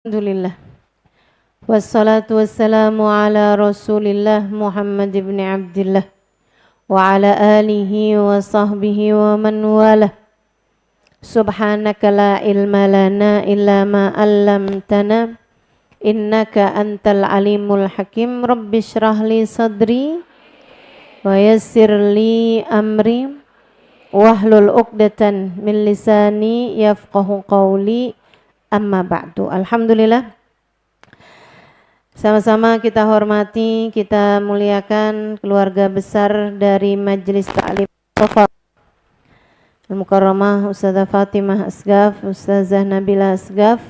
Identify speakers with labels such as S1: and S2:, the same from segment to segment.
S1: Alhamdulillah. Wassalatu wassalamu ala Rasulillah Muhammad ibn Abdillah wa ala alihi wa sahbihi wa man walah. Subhanaka la ilma lana illa ma 'allamtana innaka antal alimul hakim. Rabbi shrah li sadri wa yassir li amri wahlul 'uqdatan min lisani yafqahu qawli. Amma ba'du. Alhamdulillah. Sama-sama kita hormati, kita muliakan keluarga besar dari Majelis Ta'lim Mustafa Al-Mukarramah, Ustazah Fatimah Asgaf, Ustazah Nabila Asgaf,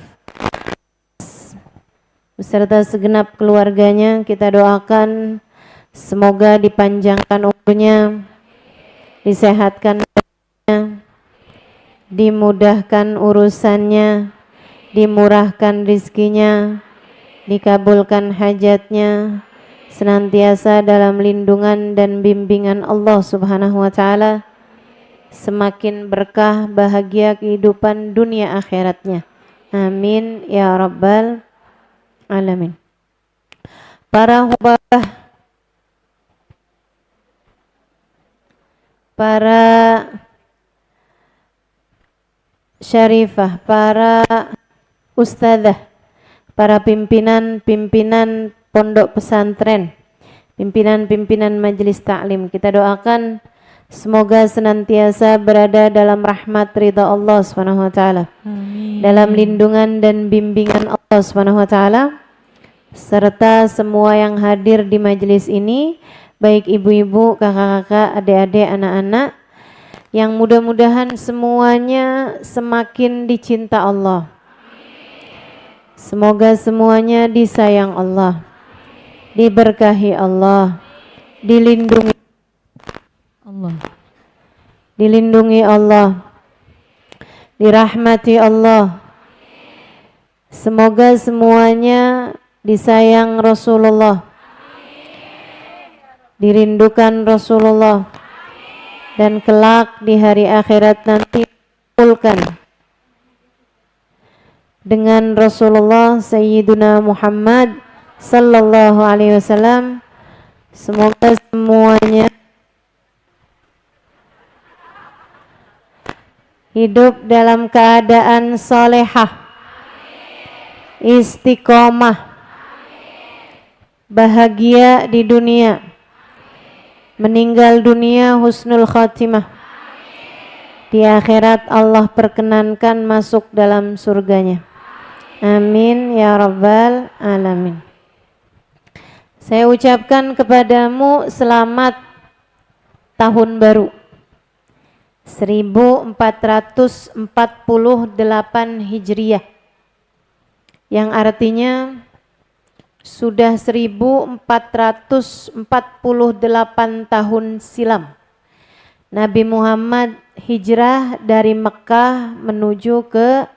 S1: beserta segenap keluarganya. Kita doakan semoga dipanjangkan umurnya, disehatkan, dimudahkan urusannya, dimurahkan rizkinya, dikabulkan hajatnya, senantiasa dalam lindungan dan bimbingan Allah Subhanahu wa ta'ala, semakin berkah bahagia kehidupan dunia akhiratnya. Amin ya rabbal alamin. Para hubabah, para syarifah, para ustadzah, para pimpinan-pimpinan pondok pesantren, pimpinan-pimpinan majelis taklim, kita doakan semoga senantiasa berada dalam rahmat ridha Allah Subhanahu wa taala, dalam lindungan dan bimbingan Allah Subhanahu wa taala, serta semua yang hadir di majelis ini, baik ibu-ibu, kakak-kakak, adik-adik, anak-anak, yang mudah-mudahan semuanya semakin dicinta Allah. Semoga semuanya disayang Allah, diberkahi Allah, dilindungi Allah, dirahmati Allah. Semoga semuanya disayang Rasulullah, dirindukan Rasulullah, dan kelak di hari akhirat nanti dikumpulkan dengan Rasulullah Sayyiduna Muhammad sallallahu alaihi wasallam. Semoga semuanya hidup dalam keadaan salehah, istiqomah, bahagia di dunia, meninggal dunia husnul khatimah, di akhirat Allah perkenankan masuk dalam surganya. Amin ya rabbal alamin. Saya ucapkan kepadamu selamat tahun baru 1448 Hijriah, yang artinya sudah 1448 tahun silam Nabi Muhammad hijrah dari Mekah menuju ke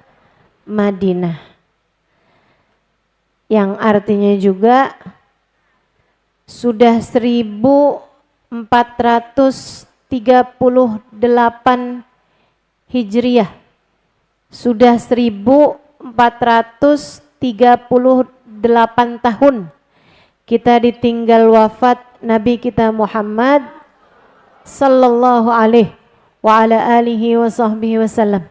S1: Madinah, yang artinya juga sudah 1438 Hijriah, sudah 1438 tahun kita ditinggal wafat Nabi kita Muhammad sallallahu alaihi wa ala alihi wa sahbihi wasallam.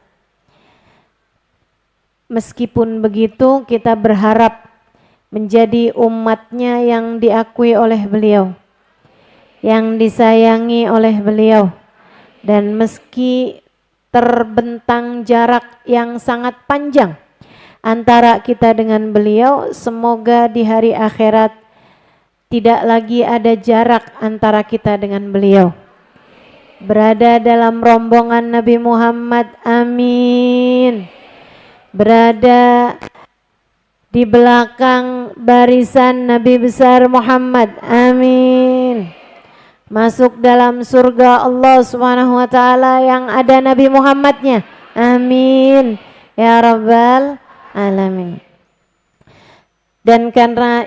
S1: Meskipun begitu, kita berharap menjadi umatnya yang diakui oleh beliau, yang disayangi oleh beliau, dan meski terbentang jarak yang sangat panjang antara kita dengan beliau, semoga di hari akhirat tidak lagi ada jarak antara kita dengan beliau, berada dalam rombongan Nabi Muhammad, amin, berada di belakang barisan Nabi besar Muhammad, amin, masuk dalam surga Allah Subhanahu wa ta'ala yang ada Nabi Muhammadnya, amin ya rabbal alamin. Dan karena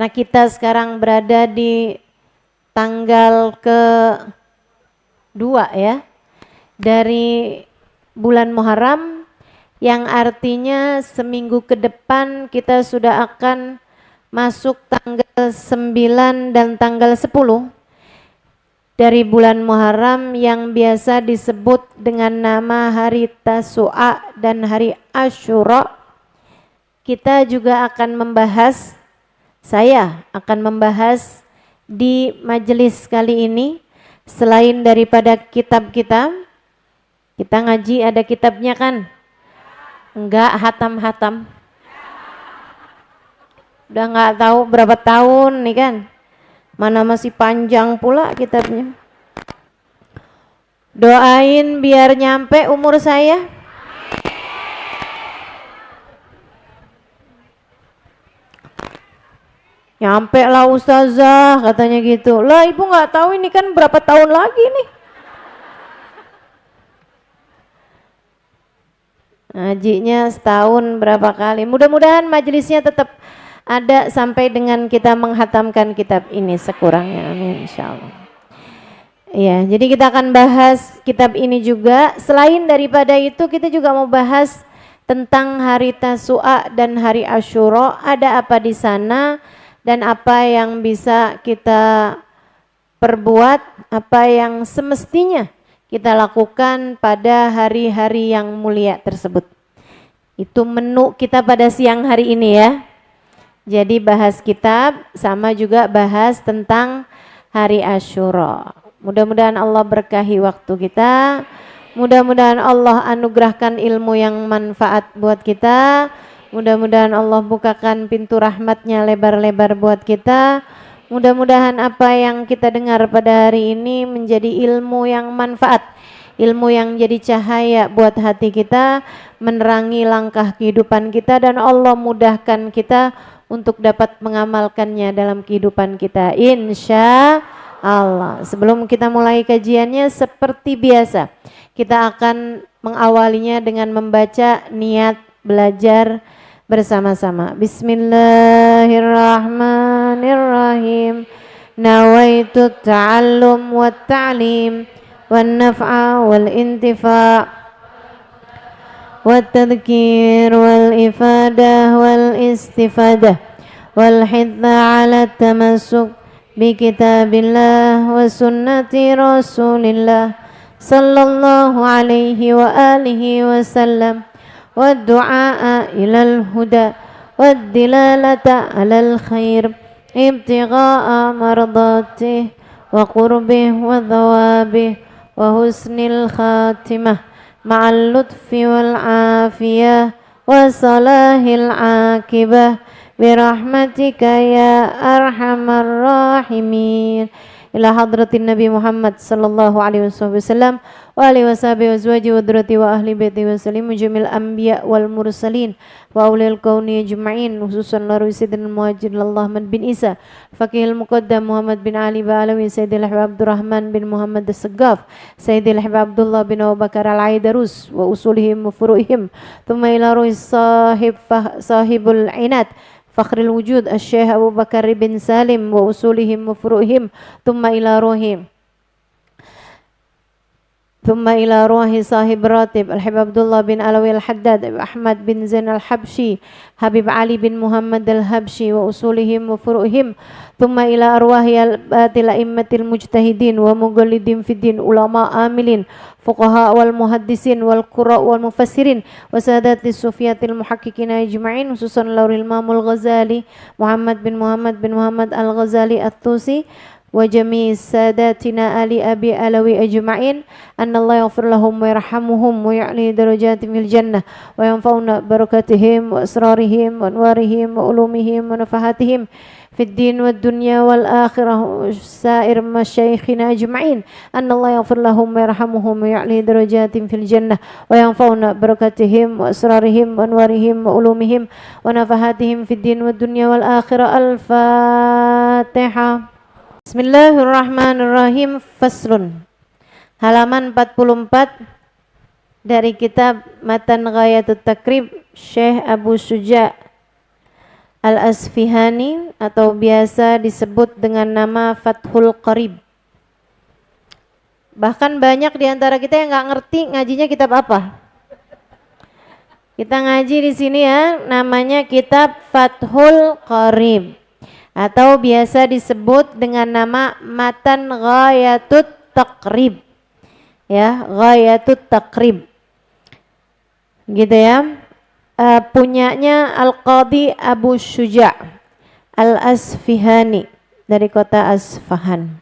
S1: kita sekarang berada di tanggal ke-2 ya dari bulan Muharram, yang artinya seminggu ke depan kita sudah akan masuk tanggal 9 dan tanggal 10 dari bulan Muharram yang biasa disebut dengan nama hari Tasu'a dan hari Asyura. Kita juga akan membahas, saya akan membahas di majelis kali ini, selain daripada kitab-kitab, kita ngaji ada kitabnya kan? Enggak hatam-hatam. Udah nggak tahu berapa tahun nih kan? Mana masih panjang pula kitabnya. Doain biar nyampe umur saya. Nyampe lah ustazah katanya gitu. Lah ibu nggak tahu ini kan berapa tahun lagi nih. Ngajinya setahun berapa kali. Mudah-mudahan majelisnya tetap ada sampai dengan kita menghatamkan kitab ini sekurangnya. Amin insyaallah. Ya, jadi kita akan bahas kitab ini juga. Selain daripada itu kita juga mau bahas tentang hari Tasu'a dan hari Asyura. Ada apa di sana? Dan apa yang bisa kita perbuat, apa yang semestinya kita lakukan pada hari-hari yang mulia tersebut. Itu menu kita pada siang hari ini ya. Jadi bahas kitab sama juga bahas tentang hari Asyura. Mudah-mudahan Allah berkahi waktu kita. Mudah-mudahan Allah anugerahkan ilmu yang manfaat buat kita. Mudah-mudahan Allah bukakan pintu rahmatnya lebar-lebar buat kita. Mudah-mudahan apa yang kita dengar pada hari ini menjadi ilmu yang manfaat, ilmu yang jadi cahaya buat hati kita, menerangi langkah kehidupan kita, dan Allah mudahkan kita untuk dapat mengamalkannya dalam kehidupan kita, insya Allah. Sebelum kita mulai kajiannya, seperti biasa kita akan mengawalinya dengan membaca niat belajar bersama-sama. Bismillahirrahmanirrahim. Nawaitu ta'allum wa ta'lim wa naf'a wal intifa' wa tadhkir wal ifadah wal istifadah wal hitha ala tamassuk bi kitabillah wa sunnati rasulillah sallallahu alaihi wa alihi wa sallam. والدعاء إلى الهدى والدلالة على الخير ابتغاء مرضاته وقربه وثوابه وحسن الخاتمة مع اللطف والعافية وصلاح العاقبة برحمتك يا أرحم الراحمين. إلى حضرة النبي محمد صلى الله عليه وسلم وآله وصحبه وأزواجه وذريته وأهل بيته وسلم جميع الأنبياء والمرسلين وأولياء الكون أجمعين خصوصا لروي سيدنا المهاجر الله بن عيسى فقيه المقدم محمد بن علي بعلوي سيد الأحباب عبد الرحمن بن محمد السقاف سيد الأحباب عبد الله بن أبو بكر العيدروس وأصولهم وفروعهم ثم إلى روي صاحب العناد فخر الوجود الشيخ أبو بكر بن سالم وأصولهم وفروعهم ثم إلى روح صاحب راتب الحبيب عبد الله بن علوي الحداد أحمد بن زين الحبشي حبيب علي بن محمد الحبشي وأصولهم وفروعهم ثم إلى أرواح الأئمة المجتهدين ومقلدين في الدين علماء عاملين فقهاء والمحدثين والقراء والمفسرين وسادات الصوفية المحققين أجمعين خصوصا لور الإمام الغزالي محمد بن محمد الغزالي الطوسي وجميع ساداتنا آل أبي علوي أجمعين أن الله يغفر لهم ويرحمهم ويعلي درجاتهم في الجنة وينفعنا بركاتهم وأسرارهم وأنوارهم وعلومهم ونفحاتهم في الدين والدنيا والآخرة سائر مشايخنا أجمعين أن الله يغفر لهم ويرحمهم ويعلي درجاتهم في الجنة وينفعنا بركاتهم وأسرارهم وأنوارهم وعلومهم ونفحاتهم في الدين والدنيا والآخرة. الفاتحة. Bismillahirrahmanirrahim. Faslun. Halaman 44 dari kitab Matan Ghayatut Takrib Syekh Abu Syuja Al-Asfihani atau biasa disebut dengan nama Fathul Qarib. Bahkan banyak di antara kita yang nggak ngerti ngajinya kitab apa. Kita ngaji di sini ya, namanya kitab Fathul Qorib atau biasa disebut dengan nama Matan Ghayatut Taqrib. Ya, Ghayatut Taqrib. Gitu ya. Punyanya Al-Qadhi Abu Syuja' Al-Asfihani dari kota Asfahan.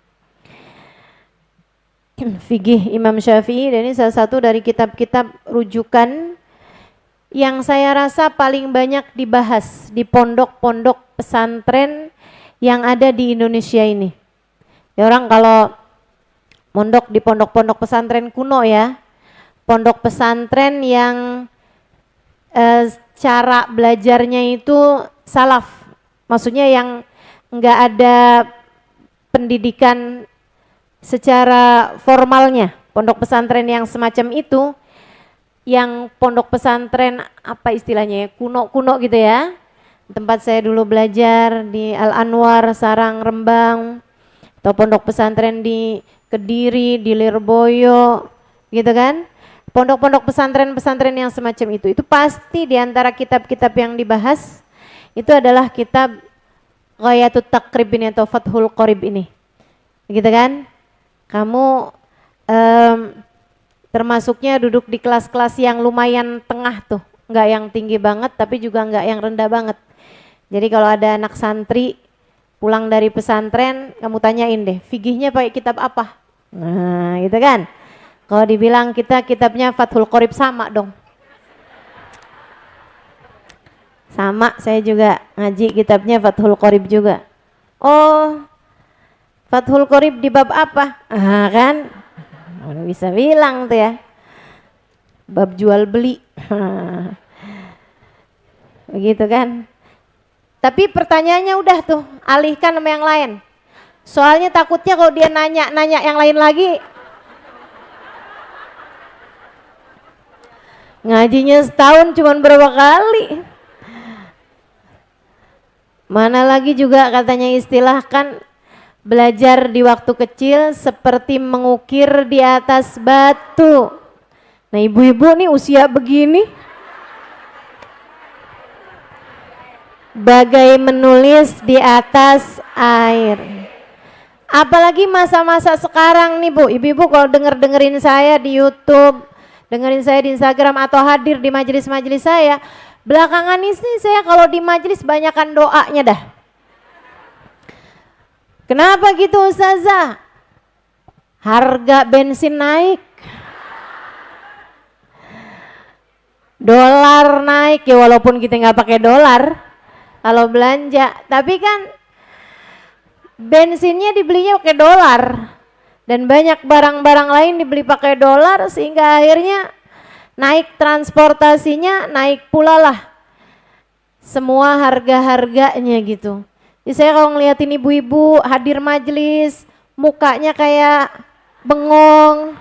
S1: Fikih Imam Syafi'i, dan ini salah satu dari kitab-kitab rujukan yang saya rasa paling banyak dibahas di pondok-pondok pesantren yang ada di Indonesia ini. Ya, orang kalau mondok di pondok-pondok pesantren kuno ya, pondok pesantren yang cara belajarnya itu salaf, maksudnya yang enggak ada pendidikan secara formalnya. Pondok pesantren yang semacam itu, yang pondok pesantren apa istilahnya ya, kuno-kuno gitu ya. Tempat saya dulu belajar di Al-Anwar, Sarang, Rembang, atau pondok pesantren di Kediri, di Lirboyo, gitu kan. Pondok-pondok pesantren-pesantren yang semacam itu pasti di antara kitab-kitab yang dibahas itu adalah kitab Ghayatut Taqrib ini atau Fathul Qorib ini, gitu kan. Kamu termasuknya duduk di kelas-kelas yang lumayan tengah tuh, nggak yang tinggi banget tapi juga nggak yang rendah banget. Jadi kalau ada anak santri pulang dari pesantren, kamu tanyain deh, fikihnya pakai kitab apa? Nah, gitu kan. Kalau dibilang kita kitabnya Fathul Qorib, sama dong. Sama, saya juga ngaji kitabnya Fathul Qorib juga. Oh, Fathul Qorib di bab apa? Ah kan, udah bisa bilang tuh ya. Bab jual beli. Begitu kan. Tapi pertanyaannya udah tuh, alihkan sama yang lain. Soalnya takutnya kalau dia nanya yang lain lagi, ngajinya setahun cuman berapa kali. Mana lagi juga katanya istilahkan belajar di waktu kecil seperti mengukir di atas batu. Nah, ibu-ibu nih usia begini, bagai menulis di atas air. Apalagi masa-masa sekarang nih Bu, ibu-ibu kalau dengerin saya di YouTube, dengerin saya di Instagram atau hadir di majelis-majelis saya, belakangan ini saya kalau di majelis banyakan doanya dah. Kenapa gitu Ustazah? Harga bensin naik, dolar naik ya, walaupun kita nggak pakai dolar kalau belanja, tapi kan bensinnya dibelinya pakai dolar dan banyak barang-barang lain dibeli pakai dolar, sehingga akhirnya naik transportasinya, naik pula lah semua harga-harganya gitu. Jadi saya kalau ngeliatin ibu-ibu hadir majelis, mukanya kayak bengong.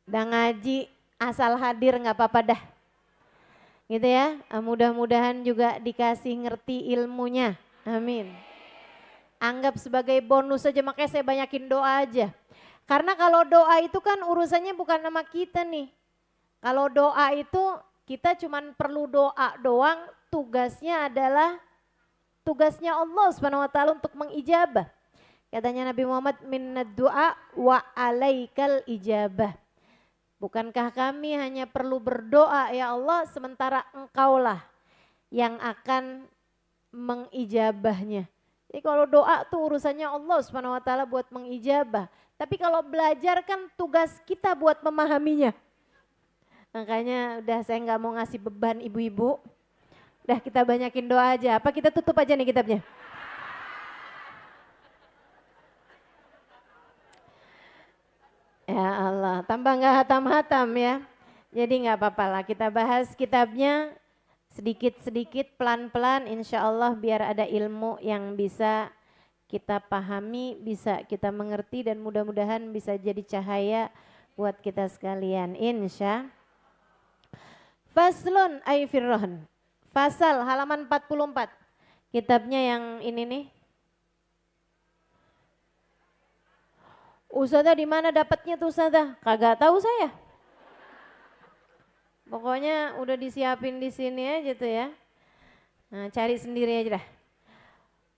S1: Udah ngaji, asal hadir nggak apa-apa dah. Gitu ya, mudah-mudahan juga dikasih ngerti ilmunya. Amin. Anggap sebagai bonus saja, makanya saya banyakin doa aja. Karena kalau doa itu kan urusannya bukan sama kita nih. Kalau doa itu kita cuman perlu doa doang, tugasnya adalah tugasnya Allah Subhanahu wa taala untuk mengijabah. Katanya Nabi Muhammad, minnad du'a wa alaikal ijabah. Bukankah kami hanya perlu berdoa ya Allah, sementara engkaulah yang akan mengijabahnya. Jadi kalau doa tuh urusannya Allah Subhanahu wa taala buat mengijabah. Tapi kalau belajar kan tugas kita buat memahaminya. Makanya udah saya nggak mau ngasih beban ibu-ibu. Udah kita banyakin doa aja. Apa kita tutup aja nih kitabnya? Ya Allah, tambah nggak hatam-hatam ya. Jadi nggak apa-apa lah, kita bahas kitabnya sedikit-sedikit, pelan-pelan, insya Allah biar ada ilmu yang bisa kita pahami, bisa kita mengerti, dan mudah-mudahan bisa jadi cahaya buat kita sekalian, insya. Faslun ay firrohn, fasal halaman 44, kitabnya yang ini nih. Ustazah di mana dapatnya tuh Ustazah? Kagak tahu saya. Pokoknya udah disiapin di sini aja tuh ya. Nah, cari sendiri aja dah.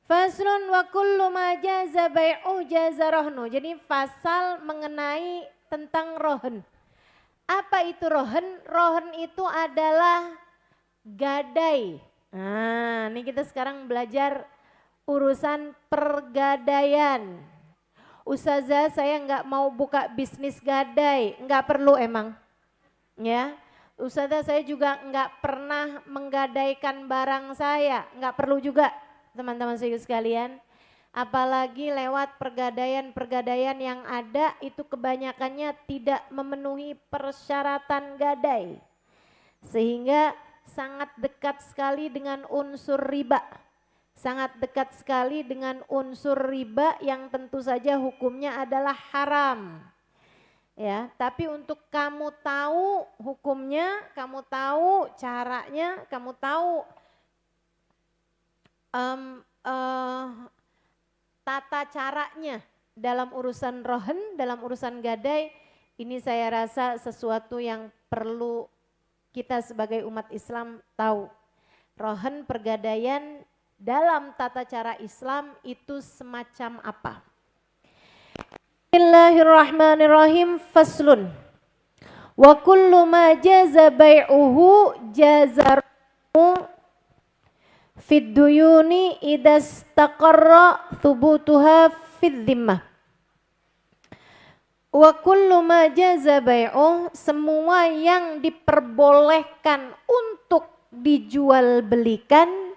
S1: Faslun wa kullu ma jaza bai'uh jaza rohnu. Jadi fasal mengenai tentang rohen. Apa itu rohen? Rohen itu adalah gadai. Nah, ini kita sekarang belajar urusan pergadaian. Ustazah saya nggak mau buka bisnis gadai, nggak perlu emang. Ya, Ustazah saya juga nggak pernah menggadaikan barang saya, nggak perlu juga teman-teman sekalian. Apalagi lewat pergadaian yang ada itu kebanyakannya tidak memenuhi persyaratan gadai. Sehingga sangat dekat sekali dengan unsur riba. Sangat dekat sekali dengan unsur riba yang tentu saja hukumnya adalah haram. Ya, tapi untuk kamu tahu hukumnya, kamu tahu caranya, kamu tahu tata caranya dalam urusan rohen, dalam urusan gadai, ini saya rasa sesuatu yang perlu kita sebagai umat Islam tahu. Rohen pergadaian dalam tata cara Islam itu semacam apa? Bismillahirrahmanirrahim. Faslun. Wa kullu ma jaza bai'uhu jazaruhu fid duyuni idastaqarra thubutuha fid dhimmah. Wa kullu ma jaza bai'uh, semua yang diperbolehkan untuk dijual belikan,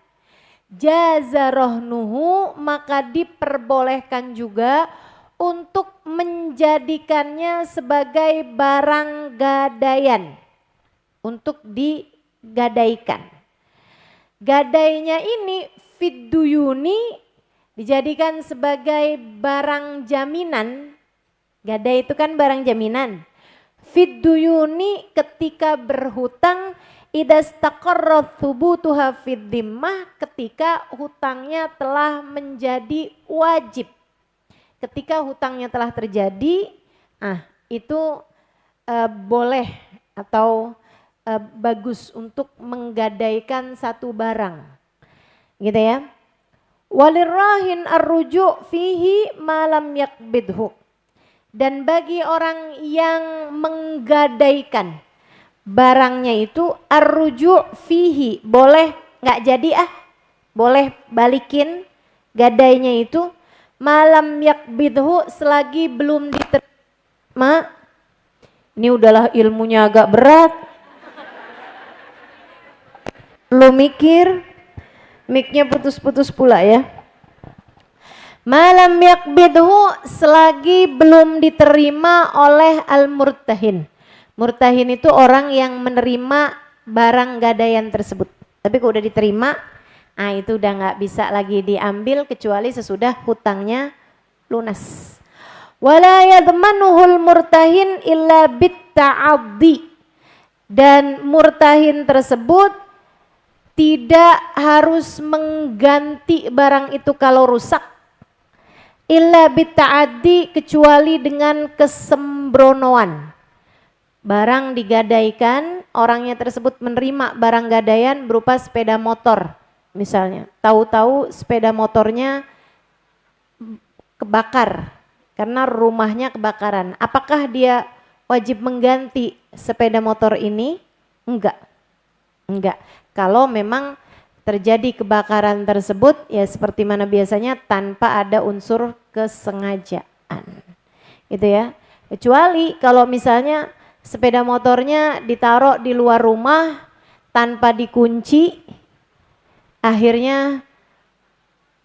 S1: jaza rohnuhu, maka diperbolehkan juga untuk menjadikannya sebagai barang gadaian, untuk digadaikan. Gadainya ini fidduyuni, dijadikan sebagai barang jaminan. Gadai itu kan barang jaminan. Fidduyuni, ketika berhutang, idastaqarra thubutuha fid dhimmah, ketika hutangnya telah menjadi wajib. Ketika hutangnya telah terjadi, itu boleh atau bagus untuk menggadaikan satu barang. Gitu ya. Walirrahin ar-ruju' fihi ma lam yakbidhu. Dan bagi orang yang menggadaikan barangnya itu ar-ruju' fihi, boleh nggak jadi boleh balikin gadainya itu malam yakbidhu, selagi belum diterima. Ini udahlah ilmunya agak berat. Lu mikir, mic-nya putus-putus pula ya. Malam yakbidhu, selagi belum diterima oleh al-murtahin. Murtahin itu orang yang menerima barang gadaian tersebut. Tapi kalau udah diterima, itu udah nggak bisa lagi diambil kecuali sesudah hutangnya lunas. Wala yadmanuhul murtahin illa bitta'addi. Dan murtahin tersebut tidak harus mengganti barang itu kalau rusak. Illa bitta'addi, kecuali dengan kesembronoan. Barang digadaikan, orangnya tersebut menerima barang gadaian berupa sepeda motor misalnya. Tahu-tahu sepeda motornya kebakar karena rumahnya kebakaran. Apakah dia wajib mengganti sepeda motor ini? Enggak. Kalau memang terjadi kebakaran tersebut, ya seperti mana biasanya tanpa ada unsur kesengajaan. Gitu ya. Kecuali kalau misalnya sepeda motornya ditaruh di luar rumah tanpa dikunci, akhirnya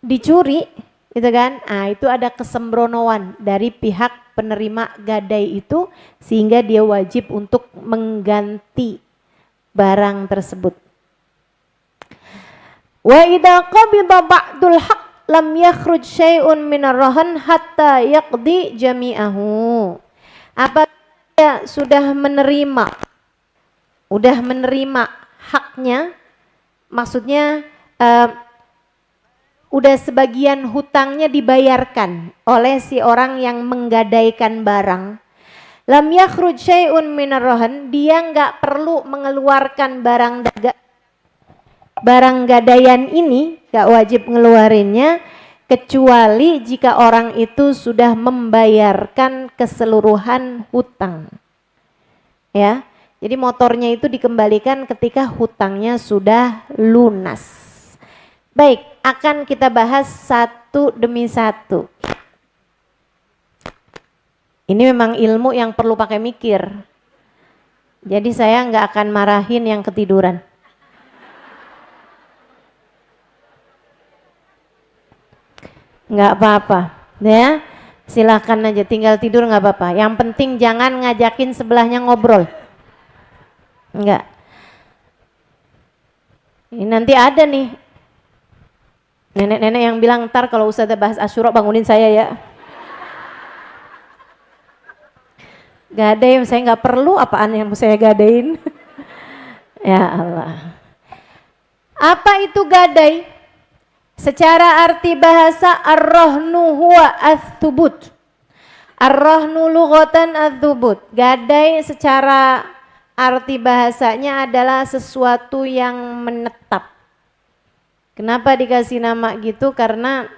S1: dicuri, gitu kan? Itu ada kesembronoan dari pihak penerima gadai itu, sehingga dia wajib untuk mengganti barang tersebut. Wa idza qabida ba'dul haqq lam yakhruj syai'un minar rahan hatta yaqdi jami'ahu. Apabila dia sudah menerima haknya, maksudnya udah sebagian hutangnya dibayarkan oleh si orang yang menggadaikan barang, lam yakhruj syai'un minar rahan, dia nggak perlu mengeluarkan barang gadaian ini, nggak wajib ngeluarinnya kecuali jika orang itu sudah membayarkan keseluruhan hutang. Ya, jadi motornya itu dikembalikan ketika hutangnya sudah lunas. Baik, akan kita bahas satu demi satu. Ini memang ilmu yang perlu pakai mikir. Jadi saya nggak akan marahin yang ketiduran. Nggak apa-apa, ya. Silakan aja, tinggal tidur nggak apa-apa. Yang penting jangan ngajakin sebelahnya ngobrol. Enggak. Ini nanti ada nih nenek-nenek yang bilang, ntar kalau Ustazah bahas Asyura bangunin saya ya. Gadai, saya nggak perlu, apaan yang saya gadain. Ya Allah. Apa itu gadai? Secara arti bahasa, ar-rahnu huwa ats-tsubut. Ar-rahnu lughatan ats-tsubut. Gadai secara arti bahasanya adalah sesuatu yang menetap. Kenapa dikasih nama gitu? Karena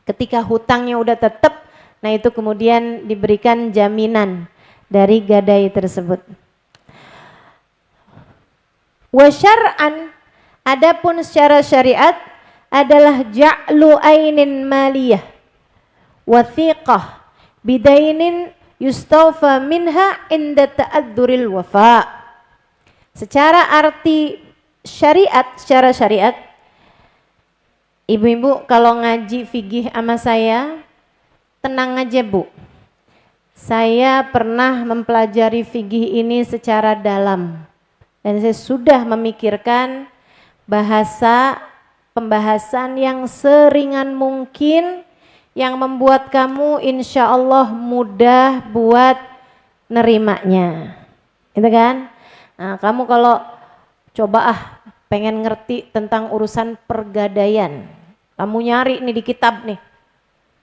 S1: ketika hutangnya udah tetap, nah itu kemudian diberikan jaminan dari gadai tersebut. Wa syar'an, adapun secara syariat adalah ja'lu ainin maliyah wathiqah bidainin yustawfa minha inda ta'adzuril wafa. Secara arti syariat, secara syariat, ibu-ibu kalau ngaji fikih sama saya, tenang aja Bu. Saya pernah mempelajari fikih ini secara dalam. Dan saya sudah memikirkan pembahasan yang seringan mungkin, yang membuat kamu insya Allah mudah buat nerimanya. Gitu kan? Nah, kamu kalau coba pengen ngerti tentang urusan pergadaian, kamu nyari nih di kitab nih,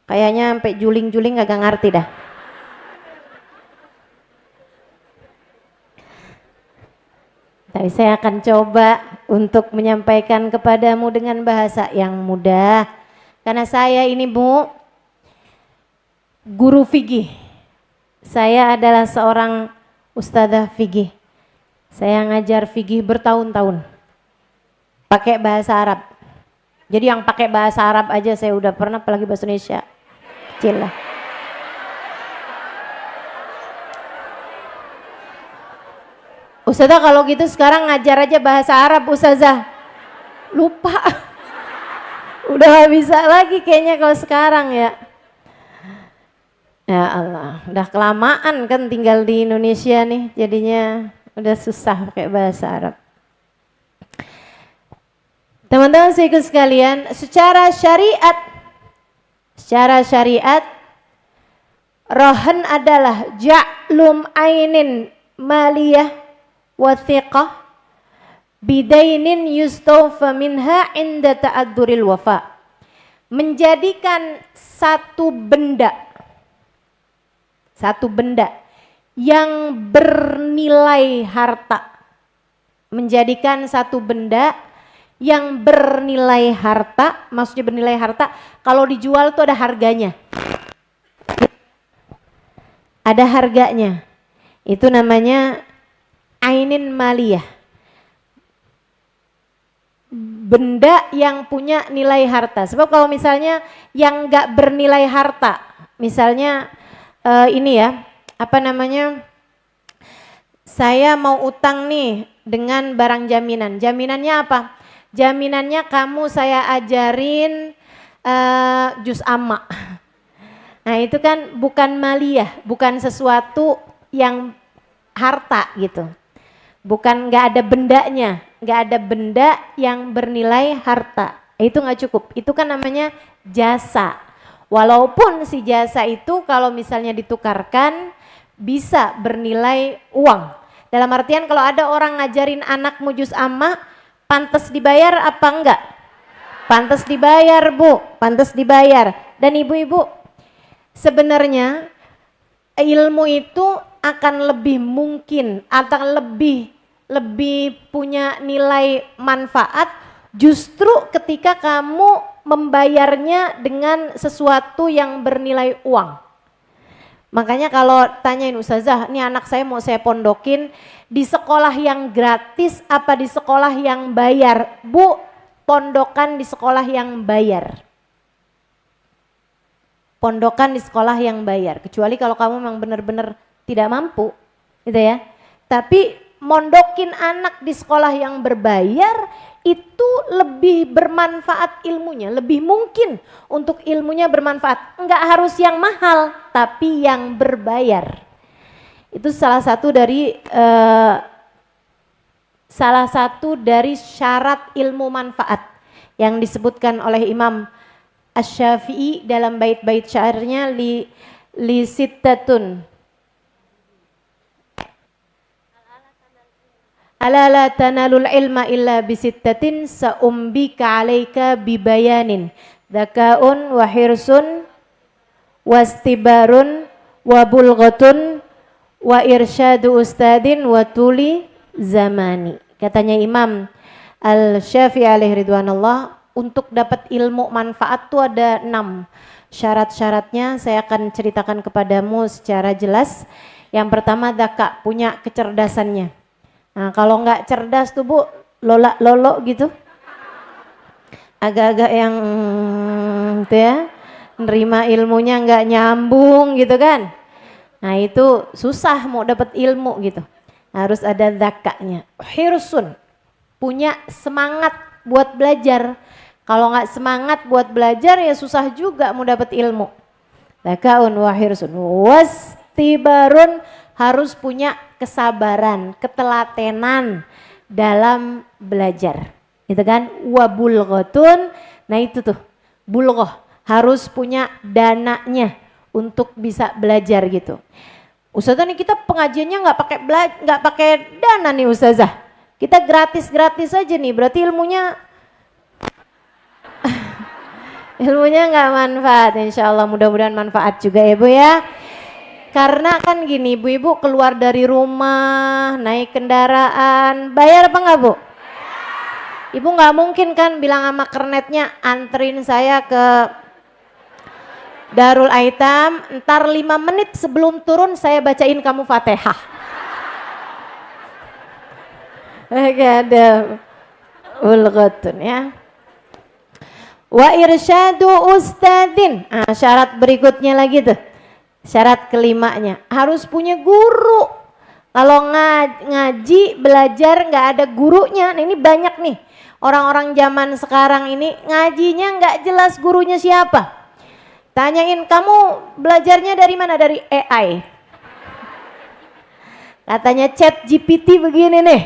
S1: kayaknya sampai juling-juling agak ngerti dah. Tapi saya akan coba untuk menyampaikan kepadamu dengan bahasa yang mudah. Karena saya ini Bu, guru fikih. Saya adalah seorang ustadzah fikih. Saya ngajar fikih bertahun-tahun. Pakai bahasa Arab. Jadi yang pakai bahasa Arab aja saya udah pernah, apalagi bahasa Indonesia. Kecil lah. Ustazah kalau gitu sekarang ngajar aja bahasa Arab Ustazah. Lupa. Udah gak bisa lagi kayaknya kalau sekarang ya. Ya Allah, udah kelamaan kan tinggal di Indonesia nih, jadinya udah susah pakai bahasa Arab. Teman-teman sekalian sekalian, secara syariat rohan adalah ja'lum ainin maliyah wathiqah bidainin yustawfa minha inda ta'adzuril wafa. Menjadikan satu benda yang bernilai harta, menjadikan satu benda yang bernilai harta, maksudnya bernilai harta, kalau dijual tuh ada harganya. Ada harganya. Itu namanya ainin maliyah. Benda yang punya nilai harta. Sebab kalau misalnya yang enggak bernilai harta, misalnya ini ya, apa namanya? Saya mau utang nih dengan barang jaminan. Jaminannya apa? Jaminannya kamu saya ajarin juz amma. Nah itu kan bukan maliyah, bukan sesuatu yang harta gitu. Bukan, nggak ada bendanya, nggak ada benda yang bernilai harta. Itu nggak cukup. Itu kan namanya jasa. Walaupun si jasa itu kalau misalnya ditukarkan bisa bernilai uang. Dalam artian kalau ada orang ngajarin anakmu juz amma, pantas dibayar apa enggak? Pantas dibayar Bu, pantas dibayar. Dan ibu-ibu, sebenarnya ilmu itu akan lebih mungkin, akan lebih punya nilai manfaat justru ketika kamu membayarnya dengan sesuatu yang bernilai uang. Makanya kalau tanyain Ustazah, ini anak saya mau saya pondokin di sekolah yang gratis apa di sekolah yang bayar? Bu, pondokan di sekolah yang bayar. Pondokan di sekolah yang bayar. Kecuali kalau kamu memang benar-benar tidak mampu, gitu ya. Tapi mondokin anak di sekolah yang berbayar itu lebih bermanfaat ilmunya, lebih mungkin untuk ilmunya bermanfaat. Enggak harus yang mahal, tapi yang berbayar. Itu salah satu dari syarat ilmu manfaat yang disebutkan oleh Imam Asy-Syafi'i dalam bait-bait syairnya li sittatun. Ala la tanalul ilma illa bisittatin sa'umbika alaika bibayanin dzakaun wa hirsun wastibarun wa bulghatun wa irsyadu ustadin wa tuli zamani. Katanya Imam Al-Syafi'i alaihi ridwanullah, untuk dapat ilmu manfaat itu ada 6 syarat-syaratnya. Saya akan ceritakan kepadamu secara jelas. Yang pertama, dzaka, punya kecerdasannya. Nah, kalau nggak cerdas tuh Bu, lolo gitu, agak-agak yang tuh ya, nerima ilmunya nggak nyambung gitu kan. Nah itu susah mau dapat ilmu gitu. Harus ada zakanya. Hirsun, punya semangat buat belajar. Kalau nggak semangat buat belajar ya susah juga mau dapat ilmu. Zakaun wa hirsun. Wastibarun, harus punya kesabaran, ketelatenan dalam belajar. Gitu kan? Wa bulghatun, nah itu tuh, bulghah, harus punya dananya untuk bisa belajar gitu. Ustazah nih kita pengajiannya nggak pakai dana nih Ustazah. Kita gratis aja nih, berarti ilmunya nggak manfaat. Insya Allah mudah-mudahan manfaat juga ya Bu ya. Karena kan gini ibu-ibu, keluar dari rumah, naik kendaraan, bayar apa nggak Bu? Ibu nggak mungkin kan bilang sama kernetnya, anterin saya ke Darul Aitam, ntar 5 menit sebelum turun saya bacain kamu Fatihah. Gak ada ulghatun ya. Wa irsyadu ustadin. Nah, syarat berikutnya lagi tuh. Syarat kelimanya, harus punya guru. Kalau ngaji, belajar nggak ada gurunya, nah ini banyak nih. Orang-orang zaman sekarang ini ngajinya nggak jelas gurunya siapa. Tanyain kamu belajarnya dari mana? Dari AI. Katanya chat GPT begini nih,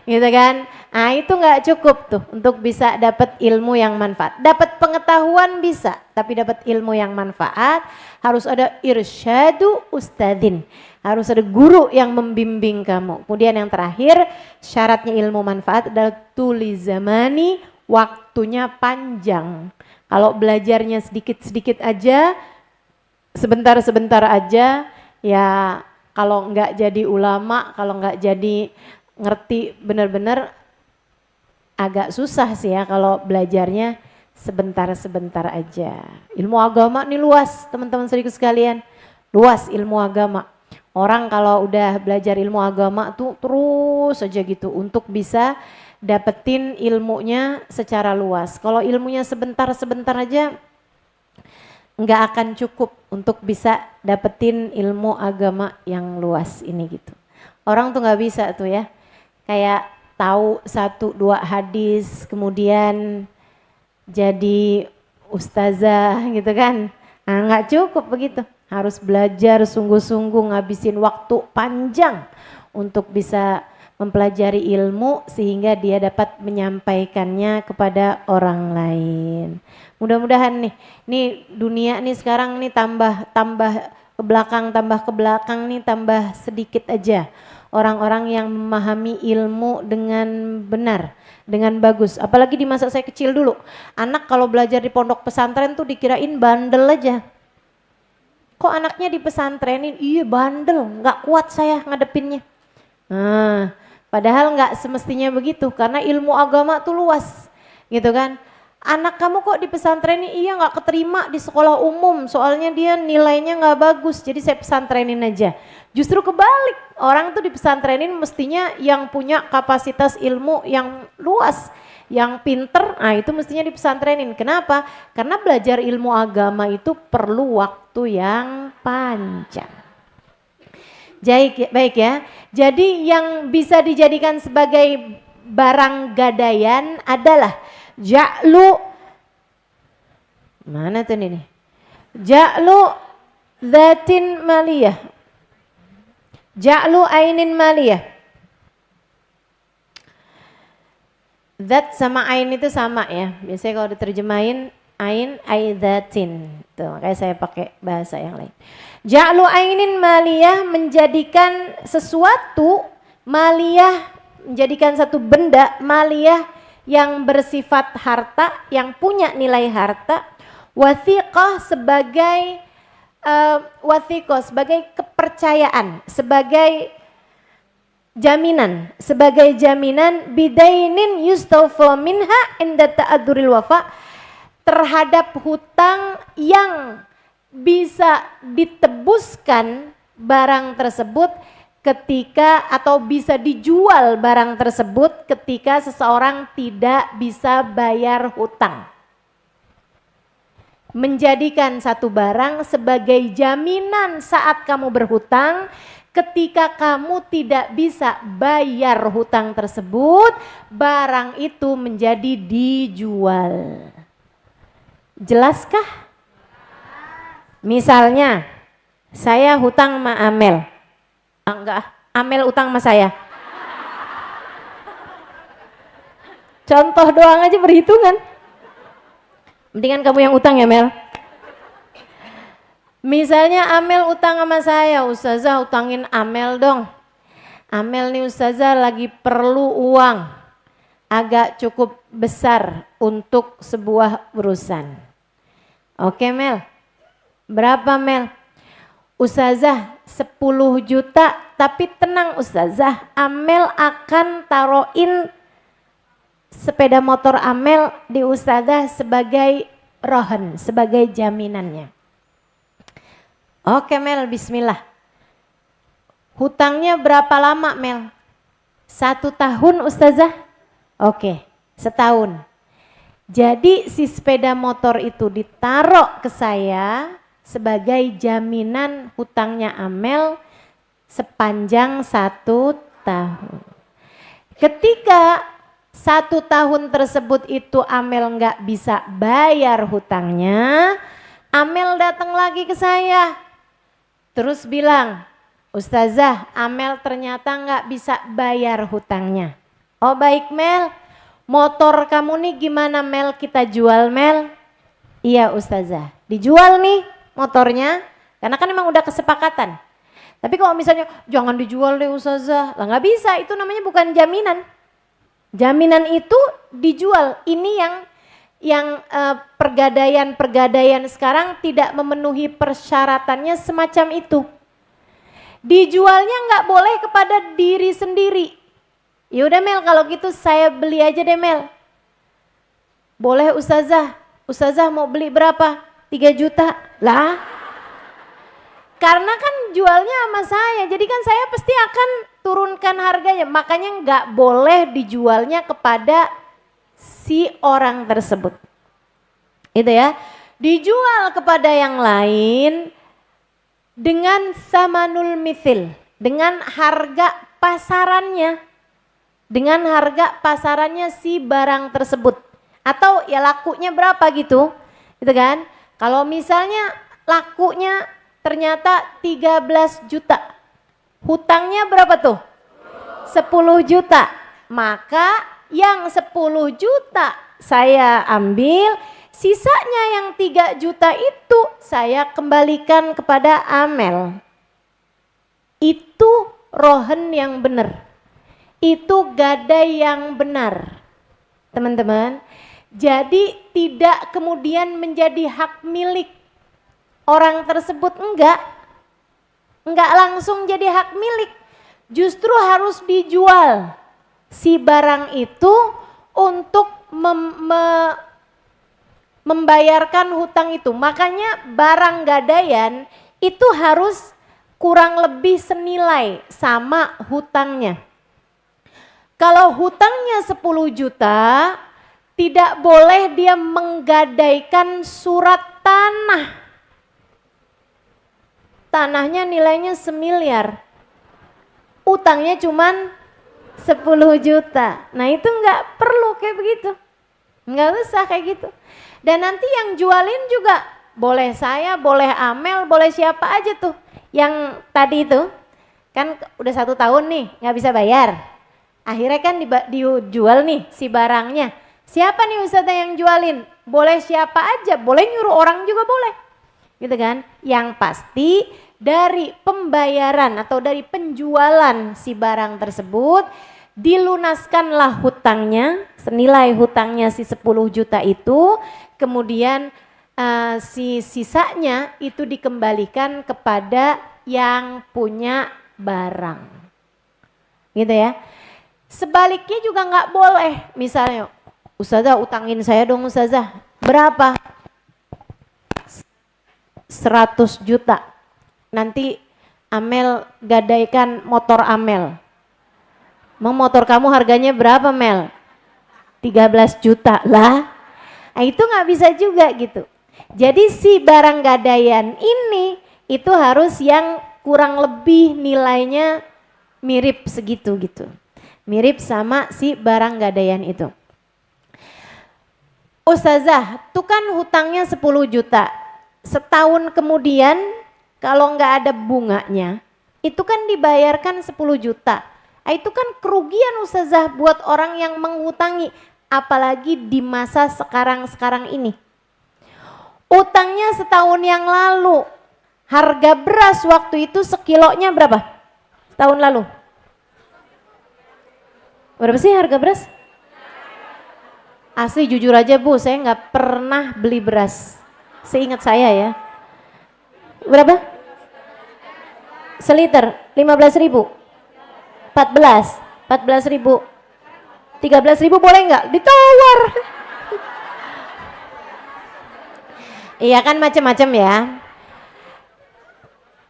S1: gitu kan. Nah itu nggak cukup tuh untuk bisa dapat ilmu yang manfaat. Dapat pengetahuan bisa, tapi dapat ilmu yang manfaat harus ada irsyadu ustadin. Harus ada guru yang membimbing kamu. Kemudian yang terakhir, syaratnya ilmu manfaat adalah tuli zamani, waktunya panjang. Kalau belajarnya sedikit-sedikit aja, sebentar-sebentar aja, ya kalau nggak jadi ulama, kalau nggak jadi ngerti benar-benar, agak susah sih ya kalau belajarnya sebentar-sebentar aja. Ilmu agama nih luas teman-teman saudaraku sekalian, luas ilmu agama. Orang kalau udah belajar ilmu agama tuh terus aja gitu untuk bisa dapetin ilmunya secara luas. Kalau ilmunya sebentar-sebentar aja nggak akan cukup untuk bisa dapetin ilmu agama yang luas ini gitu. Orang tuh nggak bisa tuh ya, kayak tahu 1-2 hadis kemudian jadi ustazah gitu kan. Nah nggak cukup begitu, harus belajar sungguh-sungguh, ngabisin waktu panjang untuk bisa mempelajari ilmu sehingga dia dapat menyampaikannya kepada orang lain. Mudah-mudahan nih dunia nih sekarang nih tambah ke belakang nih, tambah sedikit aja orang-orang yang memahami ilmu dengan benar, dengan bagus. Apalagi di masa saya kecil dulu, anak kalau belajar di pondok pesantren tuh dikirain bandel aja. Kok anaknya di pesantrenin? Iya bandel, nggak kuat saya ngadepinnya. Nah, padahal nggak semestinya begitu, karena ilmu agama tuh luas, gitu kan. Anak kamu kok di pesantrenin? Iya nggak keterima di sekolah umum, soalnya dia nilainya nggak bagus, jadi saya pesantrenin aja. Justru kebalik, orang tuh di pesantrenin mestinya yang punya kapasitas ilmu yang luas, yang pinter, nah itu mestinya di pesantrenin. Kenapa? Karena belajar ilmu agama itu perlu waktu yang panjang. Baik ya, jadi yang bisa dijadikan sebagai barang gadaian adalah ja'lu, mana tuh ini? Ja'lu dzatin maliyah, ja'lu ainin maliyah. Zat sama ain itu sama ya. Biasanya kalau diterjemahin ain aidzatin. Tuh, makanya saya pakai bahasa yang lain. Ja'lu ainin maliyah, menjadikan sesuatu maliyah, menjadikan satu benda maliyah yang bersifat harta, yang punya nilai harta. Wathiqah sebagai wathiqah sebagai kepercayaan, sebagai jaminan, sebagai jaminan bidainin yustawfa minha inda ta'adzuril wafa, terhadap hutang yang bisa ditebuskan barang tersebut ketika, atau bisa dijual barang tersebut ketika seseorang tidak bisa bayar hutang. Menjadikan satu barang sebagai jaminan saat kamu berhutang. Ketika kamu tidak bisa bayar hutang tersebut, barang itu menjadi dijual. Jelaskah? Misalnya, saya hutang sama Amel. Enggak, Amel utang sama saya. Contoh doang aja berhitungan. Mendingan kamu yang utang ya Mel. Misalnya Amel utang sama saya, Ustazah utangin Amel dong. Amel nih Ustazah lagi perlu uang, agak cukup besar untuk sebuah urusan. Oke Mel, berapa Mel? Ustazah 10 juta, tapi tenang Ustazah, Amel akan taruhin sepeda motor Amel di Ustazah sebagai rohan, sebagai jaminannya. Oke Mel, bismillah. Hutangnya berapa lama Mel? 1 tahun Ustazah? Oke, setahun. Jadi si sepeda motor itu ditaruh ke saya sebagai jaminan hutangnya Amel sepanjang 1 tahun. Ketika 1 tahun tersebut itu Amel nggak bisa bayar hutangnya, Amel datang lagi ke saya. Terus bilang, Ustazah, Amel ternyata nggak bisa bayar hutangnya. Oh baik Mel, motor kamu nih gimana Mel, kita jual Mel? Iya Ustazah, dijual nih motornya, karena kan emang udah kesepakatan. Tapi kalau misalnya jangan dijual deh Ustazah, lah nggak bisa, itu namanya bukan jaminan. Jaminan itu dijual. Ini yang pergadaian sekarang tidak memenuhi persyaratannya semacam itu. Dijualnya nggak boleh kepada diri sendiri. Yaudah Mel, kalau gitu saya beli aja deh Mel. Boleh Ustazah, Ustazah mau beli berapa? 3 juta. Lah, karena kan jualnya sama saya, jadi kan saya pasti akan turunkan harganya. Makanya nggak boleh dijualnya kepada si orang tersebut. Itu ya, dijual kepada yang lain dengan samanul mithil, dengan harga pasarannya. Dengan harga pasarannya si barang tersebut. Atau ya lakunya berapa gitu. Gitu kan? Kalau misalnya lakunya ternyata 13 juta. Hutangnya berapa tuh? 10 juta. Maka yang 10 juta saya ambil, sisanya yang 3 juta itu saya kembalikan kepada Amel. Itu rohen yang benar. Itu gadai yang benar. Teman-teman, jadi tidak kemudian menjadi hak milik orang tersebut, enggak langsung jadi hak milik, justru harus dijual si barang itu untuk membayarkan hutang itu. Makanya barang gadaian itu harus kurang lebih senilai sama hutangnya. Kalau hutangnya 10 juta, tidak boleh dia menggadaikan surat tanah. Tanahnya nilainya 1 miliar. Utangnya cuman 10 juta. Nah itu enggak perlu kayak begitu. Enggak usah kayak gitu. Dan nanti yang jualin juga boleh saya, boleh Amel, boleh siapa aja tuh. Yang tadi itu kan udah 1 tahun nih nggak bisa bayar. Akhirnya kan dijual nih si barangnya. Siapa nih Ustazah yang jualin? Boleh siapa aja, boleh nyuruh orang juga boleh. Gitu kan? Yang pasti dari pembayaran atau dari penjualan si barang tersebut dilunaskanlah hutangnya, senilai hutangnya si 10 juta itu, kemudian si sisanya itu dikembalikan kepada yang punya barang. Gitu ya. Sebaliknya juga nggak boleh, misalnya Ustazah utangin saya dong Ustazah, berapa? 100 juta, nanti Amel gadaikan motor Amel. Mau motor kamu harganya berapa Mel? 13 juta lah. Nah, itu nggak bisa juga gitu. Jadi si barang gadaian ini itu harus yang kurang lebih nilainya mirip segitu gitu. Mirip sama si barang gadaian itu. Ustazah, itu kan hutangnya 10 juta. Setahun kemudian kalau nggak ada bunganya, itu kan dibayarkan 10 juta. Itu kan kerugian Ustazah buat orang yang menghutangi, apalagi di masa sekarang ini. Utangnya setahun yang lalu, harga beras waktu itu sekilonya berapa? Tahun lalu. Berapa sih harga beras? Asli jujur aja Bu, saya nggak pernah beli beras. Seingat saya ya. Berapa? Seliter 15.000. 14.000. 13.000 boleh nggak? Ditawar. Iya kan macam-macam ya.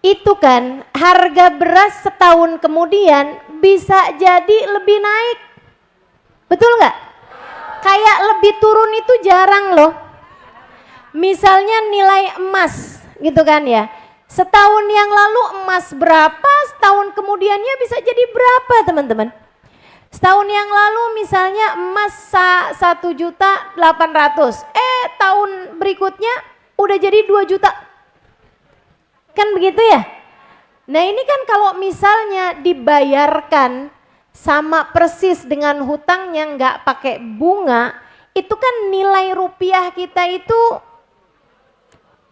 S1: Itu kan harga beras setahun kemudian bisa jadi lebih naik. Betul nggak? Kayak lebih turun itu jarang loh. Misalnya nilai emas gitu kan ya. Setahun yang lalu emas berapa, setahun kemudiannya bisa jadi berapa teman-teman? Setahun yang lalu misalnya emas 1.800.000. Tahun berikutnya udah jadi 2 juta. Kan begitu ya? Nah ini kan kalau misalnya dibayarkan sama persis dengan hutangnya nggak pakai bunga, itu kan nilai rupiah kita itu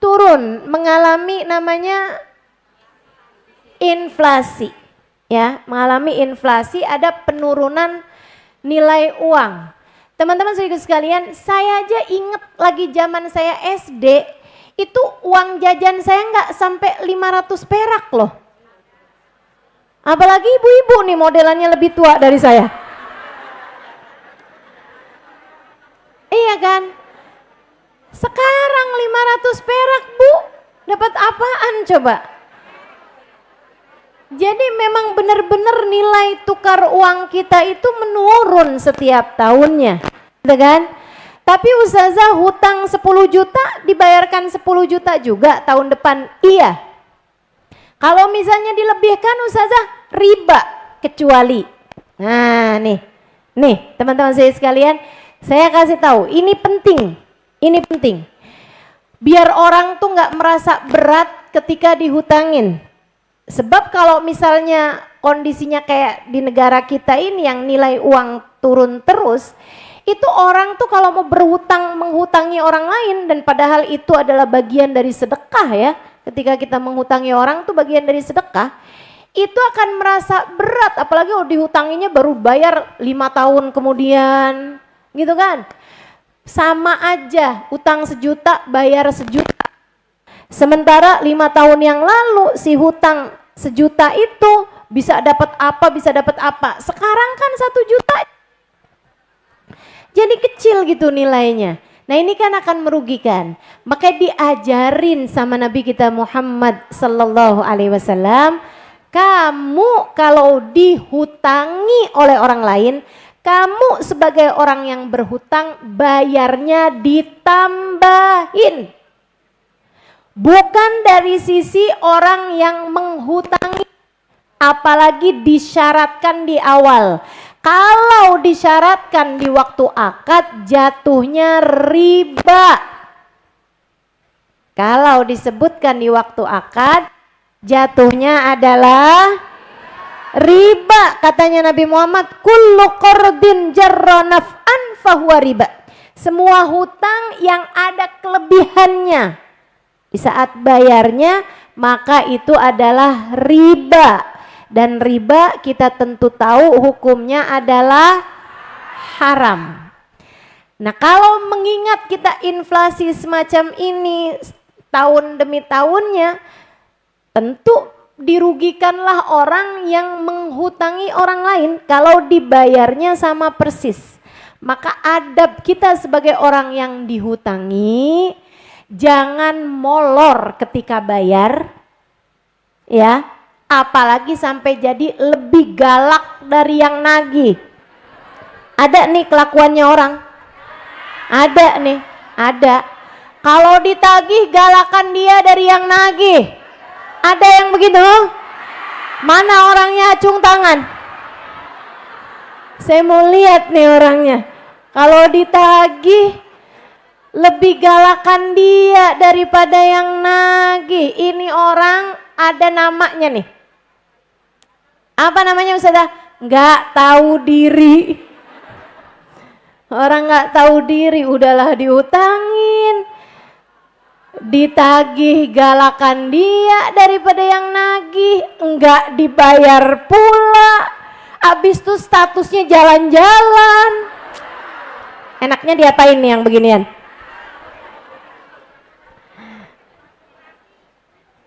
S1: turun, mengalami namanya inflasi. Ya, mengalami inflasi, ada penurunan nilai uang. Teman-teman sekalian, saya aja inget lagi zaman saya SD, itu uang jajan saya nggak sampai 500 perak loh. Apalagi ibu-ibu nih modelannya lebih tua dari saya. Iya kan? Sekarang 500 perak Bu, dapat apaan coba? Jadi memang benar-benar nilai tukar uang kita itu menurun setiap tahunnya, gitu kan? Tapi Ustazah hutang 10 juta dibayarkan 10 juta juga tahun depan, iya. Kalau misalnya dilebihkan Ustazah riba kecuali. Nah nih teman-teman saya sekalian, saya kasih tahu ini penting. Biar orang tuh nggak merasa berat ketika dihutangin. Sebab kalau misalnya kondisinya kayak di negara kita ini yang nilai uang turun terus, itu orang tuh kalau mau berhutang menghutangi orang lain, dan padahal itu adalah bagian dari sedekah ya. Ketika kita menghutangi orang tuh bagian dari sedekah, itu akan merasa berat, apalagi kalau dihutanginya baru bayar 5 tahun kemudian, gitu kan. Sama aja, utang 1 juta bayar 1 juta. Sementara 5 tahun yang lalu si hutang 1 juta itu bisa dapat apa. Sekarang kan 1 juta. Jadi kecil gitu nilainya. Nah ini kan akan merugikan. Maka diajarin sama Nabi kita Muhammad sallallahu alaihi wasallam, kamu kalau dihutangi oleh orang lain, kamu sebagai orang yang berhutang bayarnya ditambahin. Bukan dari sisi orang yang menghutangi, apalagi disyaratkan di awal. Kalau disyaratkan di waktu akad jatuhnya riba. Kalau disebutkan di waktu akad jatuhnya adalah riba. Katanya Nabi Muhammad, kullu qardin jarra naf'an fahuwa riba. Semua hutang yang ada kelebihannya di saat bayarnya maka itu adalah riba. Dan riba kita tentu tahu hukumnya adalah haram. Nah kalau mengingat kita inflasi semacam ini tahun demi tahunnya, tentu dirugikanlah orang yang menghutangi orang lain kalau dibayarnya sama persis. Maka adab kita sebagai orang yang dihutangi, jangan molor ketika bayar, ya. Apalagi sampai jadi lebih galak dari yang nagih. Ada nih kelakuannya orang. Ada nih, ada. Kalau ditagih galakan dia dari yang nagih. Ada yang begitu? Mana orangnya, acung tangan. Saya mau lihat nih orangnya. Kalau ditagih lebih galakan dia daripada yang nagih. Ini orang ada namanya nih. Apa namanya Ustazah? Nggak tahu diri. Orang nggak tahu diri, udahlah diutangin, ditagih galakan dia daripada yang nagih, nggak dibayar pula. Abis itu statusnya jalan-jalan. Enaknya diapain nih yang beginian?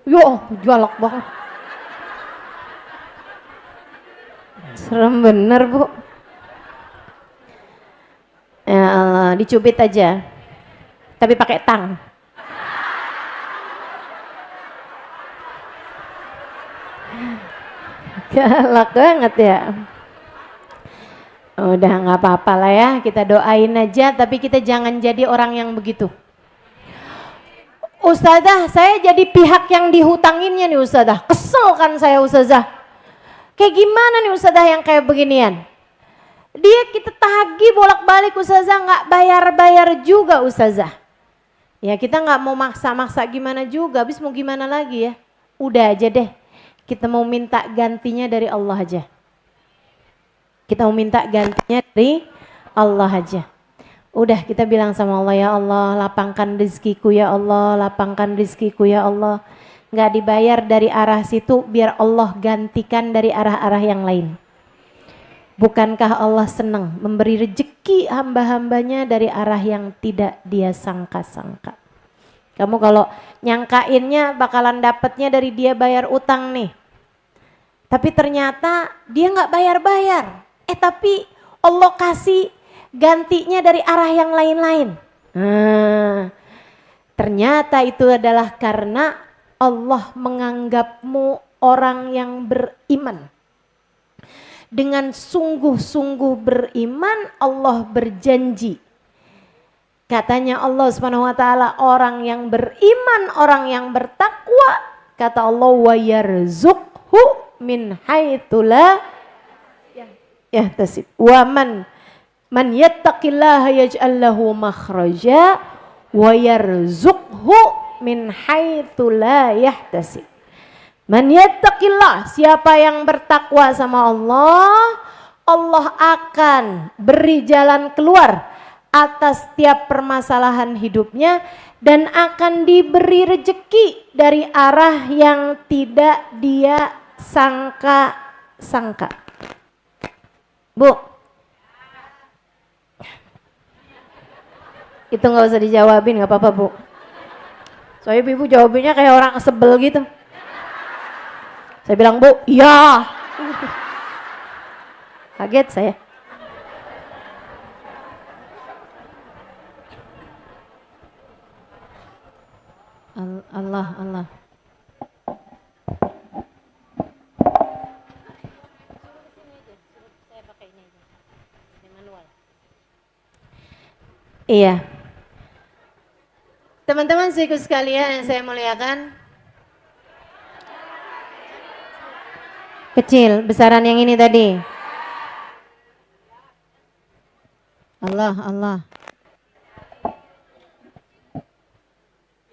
S1: Yo, galak banget. Serem bener Bu. Ya Allah, dicubit aja. Tapi pakai tang. Galak banget ya. Udah nggak apa-apa lah ya, kita doain aja. Tapi kita jangan jadi orang yang begitu. Ustazah, saya jadi pihak yang dihutanginnya nih Ustazah. Kesel kan saya Ustazah. Kayak gimana nih Ustazah yang kayak beginian? Dia kita tagih bolak-balik Ustazah, nggak bayar-bayar juga Ustazah. Ya kita nggak mau maksa-maksa gimana juga, habis mau gimana lagi ya. Udah aja deh, kita mau minta gantinya dari Allah aja. Kita mau minta gantinya dari Allah aja. Udah kita bilang sama Allah, ya Allah lapangkan rezekiku ya Allah, lapangkan rezekiku ya Allah. Nggak dibayar dari arah situ, biar Allah gantikan dari arah-arah yang lain. Bukankah Allah senang memberi rezeki hamba-hambanya dari arah yang tidak dia sangka-sangka? Kamu kalau nyangkainnya bakalan dapatnya dari dia bayar utang nih, tapi ternyata dia nggak bayar-bayar. Tapi Allah kasih gantinya dari arah yang lain-lain. Ternyata itu adalah karena Allah menganggapmu orang yang beriman. Dengan sungguh-sungguh beriman, Allah berjanji. Katanya Allah Subhanahu wa taala, orang yang beriman, orang yang bertakwa, kata Allah, wa yarzuqhu min haitsu la yahtasib. Wa man yattaqillaha yaj'al lahu makhraja wa yarzuqhu min haitsu la yahtasib. Man yattaqillah, siapa yang bertakwa sama Allah, Allah akan beri jalan keluar atas setiap permasalahan hidupnya dan akan diberi rezeki dari arah yang tidak dia sangka. Bu, itu nggak usah dijawabin, nggak apa-apa Bu. Soalnya ibu jawabnya kayak orang sebel gitu. Saya bilang, Bu, iya. Kaget saya. Allah. Iya. Teman-teman sikut sekalian yang saya muliakan. Kecil, besaran yang ini tadi.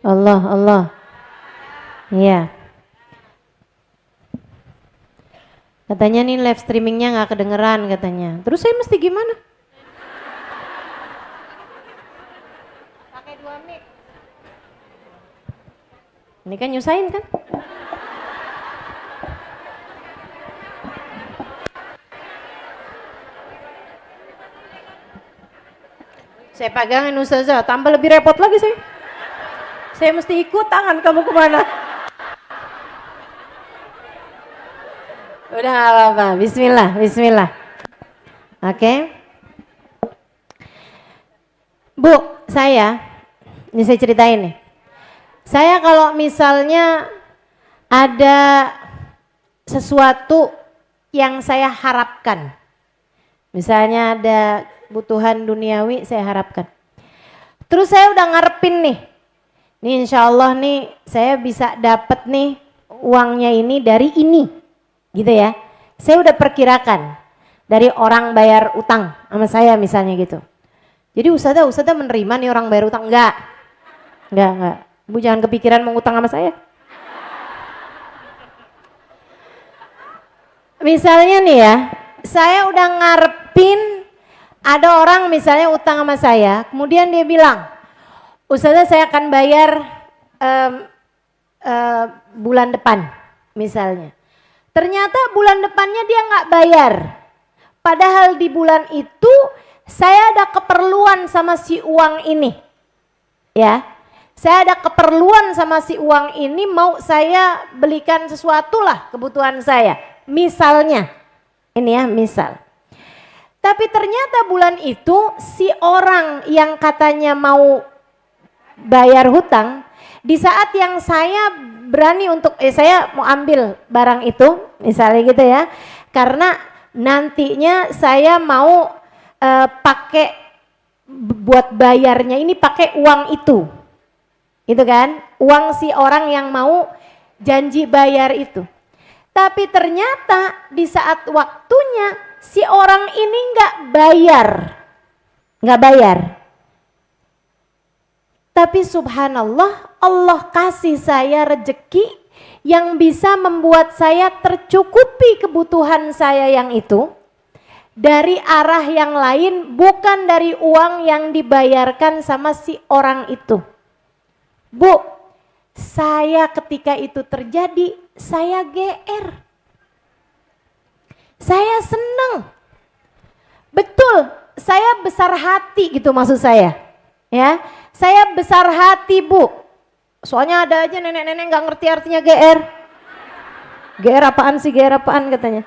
S1: Allah. Iya. Katanya nih live streamingnya nggak kedengeran katanya. Terus saya mesti gimana? Pakai 2 mic. Ini kan nyusahin kan? Saya pegangin Ustazah, tambah lebih repot lagi saya. Saya mesti ikut tangan kamu kemana? Udah gak apa-apa, bismillah. Oke. Bu, ini saya ceritain nih. Saya kalau misalnya ada sesuatu yang saya harapkan, misalnya ada kebutuhan duniawi saya harapkan. Terus saya udah ngarepin nih insya Allah nih saya bisa dapat nih uangnya ini dari ini, gitu ya. Saya udah perkirakan dari orang bayar utang sama saya misalnya gitu. Jadi Ustazah menerima nih orang bayar utang? Enggak. Bu jangan kepikiran mengutang sama saya. Misalnya nih ya, saya udah ngarepin ada orang misalnya utang sama saya, kemudian dia bilang, Ustazah saya akan bayar bulan depan misalnya. Ternyata bulan depannya dia nggak bayar. Padahal di bulan itu saya ada keperluan sama si uang ini. Ya, saya ada keperluan sama si uang ini, mau saya belikan sesuatu lah kebutuhan saya. Misalnya, ini ya misal. Tapi ternyata bulan itu si orang yang katanya mau bayar hutang, di saat yang saya berani untuk saya mau ambil barang itu misalnya gitu ya, karena nantinya saya mau pakai buat bayarnya ini pakai uang itu kan, uang si orang yang mau janji bayar itu. Tapi ternyata di saat waktunya si orang ini nggak bayar. Tapi subhanallah, Allah kasih saya rejeki yang bisa membuat saya tercukupi kebutuhan saya yang itu dari arah yang lain, bukan dari uang yang dibayarkan sama si orang itu. Bu, saya ketika itu terjadi, saya GR. Saya senang. Betul, saya besar hati gitu maksud saya. Ya, saya besar hati Bu. Soalnya ada aja nenek-nenek nggak ngerti artinya GR. GR apaan sih, GR apaan katanya.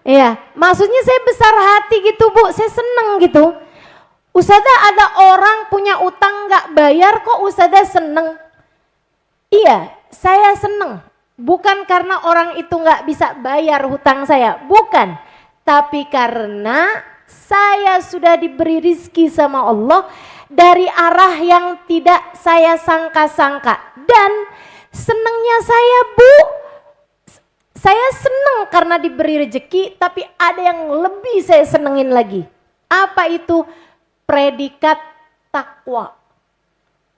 S1: Iya, maksudnya saya besar hati gitu Bu, saya seneng gitu. Ustazah ada orang punya utang nggak bayar kok Ustazah seneng. Iya, saya seneng. Bukan karena orang itu nggak bisa bayar hutang saya, bukan. Tapi karena saya sudah diberi rizki sama Allah dari arah yang tidak saya sangka-sangka. Dan senengnya saya Bu, saya seneng karena diberi rezeki, tapi ada yang lebih saya senengin lagi. Apa itu? Predikat takwa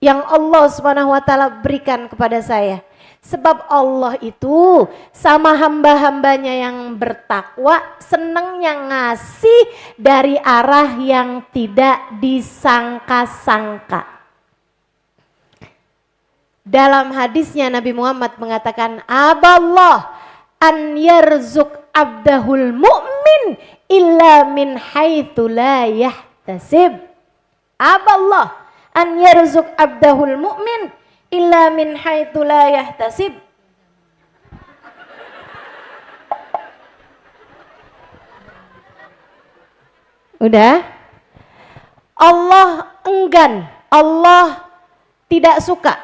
S1: yang Allah Subhanahu wa taala berikan kepada saya. Sebab Allah itu sama hamba-hambanya yang bertakwa senengnya ngasih dari arah yang tidak disangka-sangka. Dalam hadisnya Nabi Muhammad mengatakan, Aballah an yarzuq abdahul mu'min illa min haitsu la yahtasib. Aballah an yarzuq abdahul mu'min illa min haitsu la yahtasib. Udah? Allah enggan, Allah tidak suka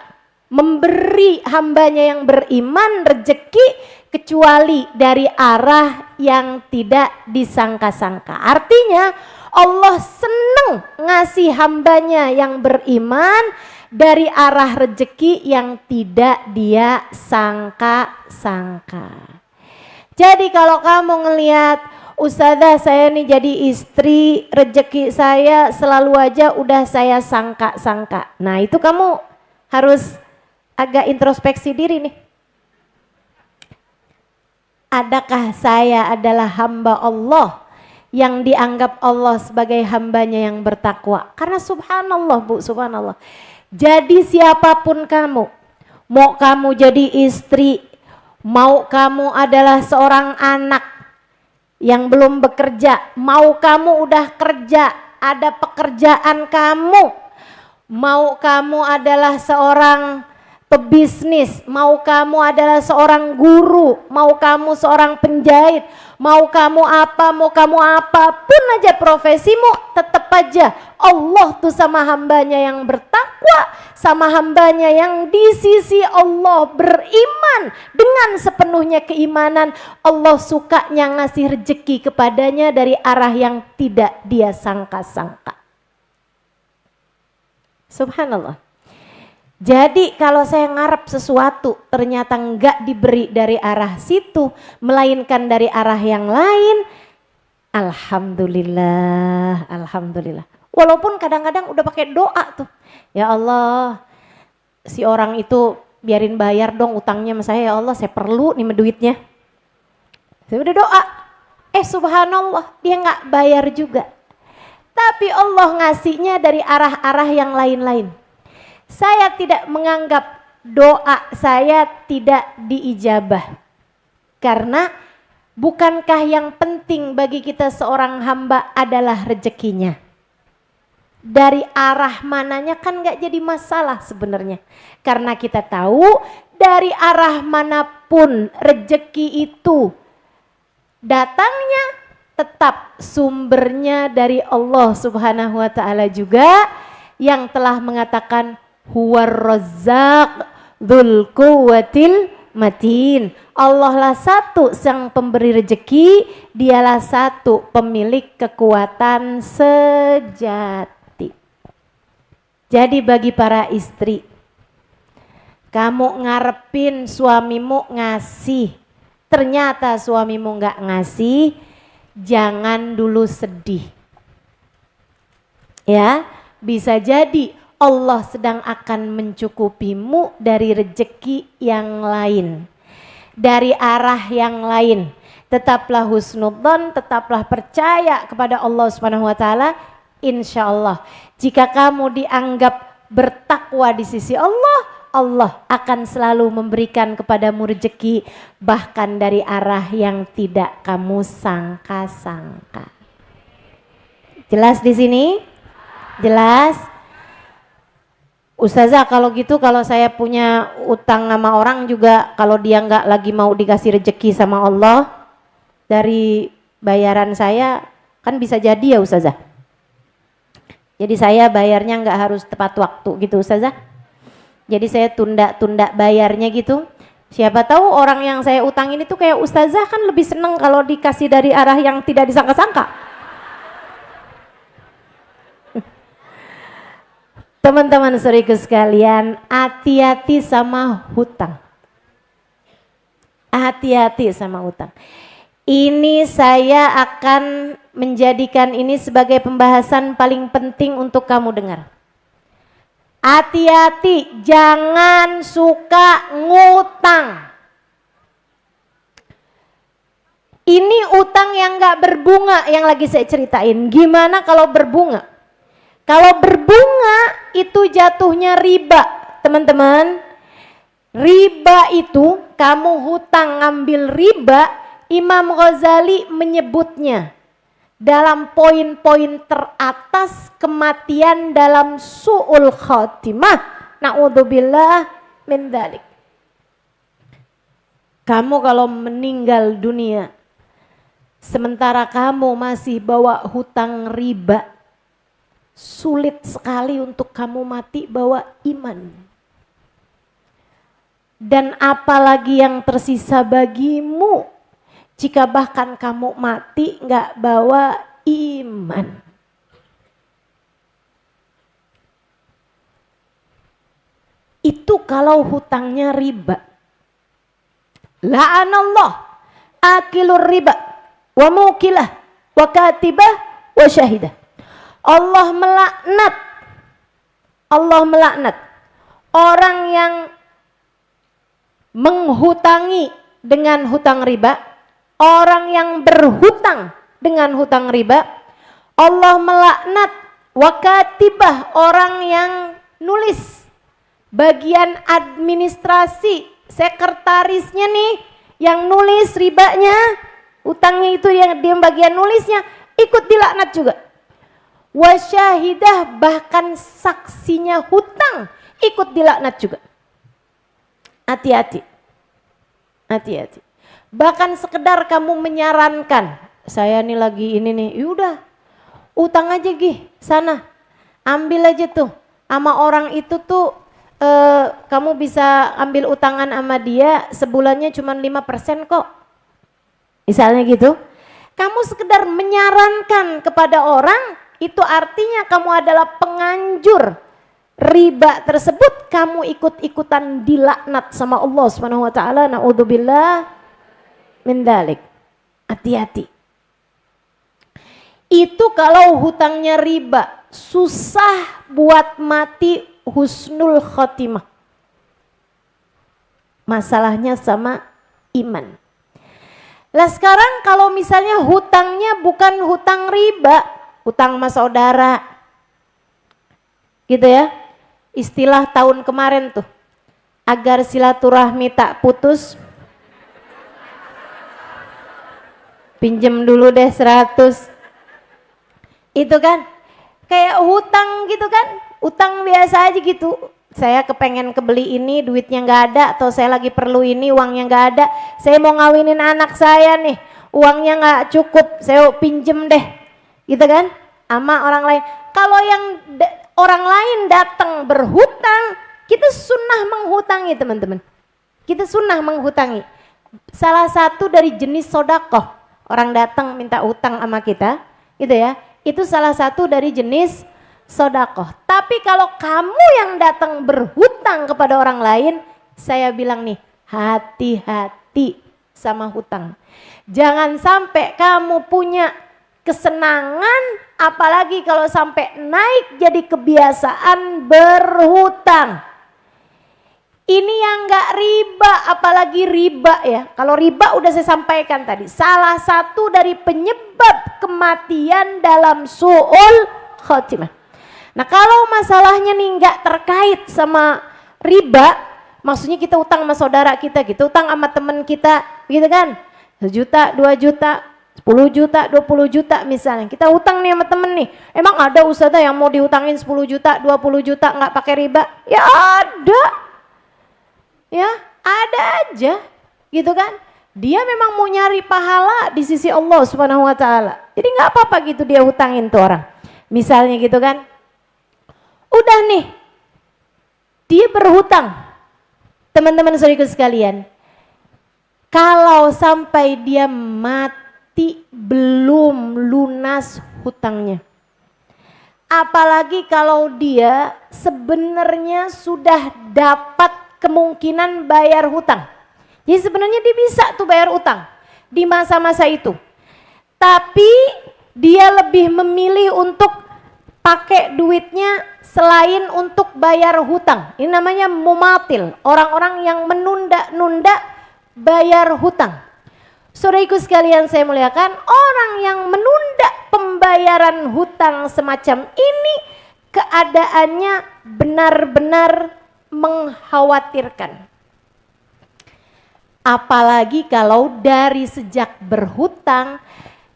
S1: memberi hambanya yang beriman rezeki kecuali dari arah yang tidak disangka-sangka. Artinya Allah senang ngasih hambanya yang beriman dari arah rezeki yang tidak dia sangka-sangka. Jadi kalau kamu ngelihat, Ustazah saya nih jadi istri, rezeki saya selalu aja udah saya sangka-sangka. Nah itu kamu harus agak introspeksi diri nih. Adakah saya adalah hamba Allah yang dianggap Allah sebagai hambanya yang bertakwa? Karena subhanallah Bu, subhanallah. Jadi siapapun kamu, mau kamu jadi istri, mau kamu adalah seorang anak yang belum bekerja, mau kamu udah kerja, ada pekerjaan kamu, mau kamu adalah seorang pebisnis, mau kamu adalah seorang guru, mau kamu seorang penjahit, mau kamu apapun aja profesimu, tetap aja Allah tuh sama hambanya yang bertakwa, sama hambanya yang di sisi Allah beriman dengan sepenuhnya keimanan. Allah sukanya ngasih rezeki kepadanya dari arah yang tidak dia sangka-sangka. Subhanallah. Jadi kalau saya ngarep sesuatu ternyata enggak diberi dari arah situ, melainkan dari arah yang lain, alhamdulillah, alhamdulillah. Walaupun kadang-kadang udah pakai doa tuh, ya Allah si orang itu biarin bayar dong utangnya sama saya, ya Allah saya perlu nih duitnya. Saya udah doa, subhanallah dia nggak bayar juga. Tapi Allah ngasihnya dari arah-arah yang lain-lain. Saya tidak menganggap doa saya tidak diijabah. Karena bukankah yang penting bagi kita seorang hamba adalah rezekinya. Dari arah mananya kan gak jadi masalah sebenarnya. Karena kita tahu dari arah manapun rezeki itu datangnya tetap sumbernya dari Allah Subhanahu wa taala juga yang telah mengatakan huwar razzaq dzul quwwatil matin. Allah lah satu sang pemberi rezeki, dialah satu pemilik kekuatan sejati. Jadi bagi para istri, kamu ngarepin suamimu ngasih, ternyata suamimu nggak ngasih, jangan dulu sedih. Ya, bisa jadi Allah sedang akan mencukupimu dari rezeki yang lain, dari arah yang lain. Tetaplah husnudzon, tetaplah percaya kepada Allah Subhanahu wa taala. Insya Allah, jika kamu dianggap bertakwa di sisi Allah, Allah akan selalu memberikan kepadamu rezeki bahkan dari arah yang tidak kamu sangka-sangka. Jelas di sini? Jelas? Ustazah kalau gitu, kalau saya punya utang sama orang juga, kalau dia nggak lagi mau dikasih rezeki sama Allah dari bayaran saya, kan bisa jadi ya Ustazah. Jadi saya bayarnya nggak harus tepat waktu gitu Ustazah. Jadi saya tunda bayarnya gitu. Siapa tahu orang yang saya utangin itu kayak Ustazah kan lebih seneng kalau dikasih dari arah yang tidak disangka-sangka. Teman-teman saudaraku sekalian, hati-hati sama hutang. Hati-hati sama hutang. Ini saya akan menjadikan ini sebagai pembahasan paling penting untuk kamu dengar. Hati-hati, jangan suka ngutang. Ini utang yang gak berbunga yang lagi saya ceritain. Gimana kalau berbunga? Kalau berbunga itu jatuhnya riba, teman-teman. Riba itu kamu hutang ngambil riba, Imam Ghazali menyebutnya dalam poin-poin teratas kematian dalam su'ul khatimah. Na'udzubillah min dzalik. Kamu kalau meninggal dunia sementara kamu masih bawa hutang riba, sulit sekali untuk kamu mati bawa iman. Dan apalagi yang tersisa bagimu jika bahkan kamu mati nggak bawa iman. Itu kalau hutangnya riba. La'anallah akilur riba wa mukilah wa katibah wa syahidah. Allah melaknat orang yang menghutangi dengan hutang riba, orang yang berhutang dengan hutang riba. Allah melaknat wakatibah, orang yang nulis, bagian administrasi, sekretarisnya nih yang nulis ribanya, hutangnya itu yang dia bagian nulisnya, ikut dilaknat juga. Wasyahidah, bahkan saksinya hutang ikut dilaknat juga. Hati-hati, hati-hati. Bahkan sekedar kamu menyarankan, saya nih lagi ini nih, yaudah utang aja Gih, sana ambil aja tuh sama orang itu tuh, kamu bisa ambil utangan sama dia sebulannya cuma 5% kok. Misalnya gitu. Kamu sekedar menyarankan kepada orang, itu artinya kamu adalah penganjur riba tersebut, kamu ikut-ikutan dilaknat sama Allah Subhanahu wa taala. Naudzubillah min dzalik. Hati-hati. Itu kalau hutangnya riba, susah buat mati husnul khotimah. Masalahnya sama iman. Lah sekarang kalau misalnya hutangnya bukan hutang riba, hutang sama saudara, gitu ya. Istilah tahun kemarin tuh, agar silaturahmi tak putus, pinjem dulu deh 100. Itu kan kayak hutang gitu kan, utang biasa aja gitu. Saya kepengen kebeli ini, duitnya nggak ada, atau saya lagi perlu ini, uangnya nggak ada. Saya mau ngawinin anak saya nih, uangnya nggak cukup, saya pinjem deh, gitu kan, sama orang lain. Kalau yang orang lain datang berhutang, kita sunnah menghutangi teman-teman. Kita sunnah menghutangi. Salah satu dari jenis sodakoh, orang datang minta utang sama kita, gitu ya. Itu salah satu dari jenis sodakoh. Tapi kalau kamu yang datang berhutang kepada orang lain, saya bilang nih, hati-hati sama hutang. Jangan sampai kamu punya kesenangan, apalagi kalau sampai naik jadi kebiasaan berhutang. Ini yang gak riba, apalagi riba ya. Kalau riba udah saya sampaikan tadi, salah satu dari penyebab kematian dalam su'ul khotimah. Nah kalau masalahnya nih gak terkait sama riba, maksudnya kita utang sama saudara kita gitu, utang sama teman kita gitu kan, 1 juta, 2 juta, 10 juta, 20 juta misalnya. Kita utang nih sama temen nih. Emang ada ustazah yang mau diutangin 10 juta, 20 juta nggak pakai riba? Ya ada. Ya, ada aja. Gitu kan? Dia memang mau nyari pahala di sisi Allah Subhanahu wa taala. Jadi nggak apa-apa gitu dia hutangin tuh orang. Misalnya gitu kan. Udah nih. Dia berhutang. Teman-teman saudaraku sekalian. Kalau sampai dia mati belum lunas hutangnya. Apalagi kalau dia sebenarnya sudah dapat kemungkinan bayar hutang. Jadi sebenarnya dia bisa tuh bayar hutang di masa-masa itu. Tapi dia lebih memilih untuk pakai duitnya selain untuk bayar hutang. Ini namanya mumatil, orang-orang yang menunda-nunda bayar hutang. Saudaraku sekalian saya muliakan, orang yang menunda pembayaran hutang semacam ini keadaannya benar-benar mengkhawatirkan. Apalagi kalau dari sejak berhutang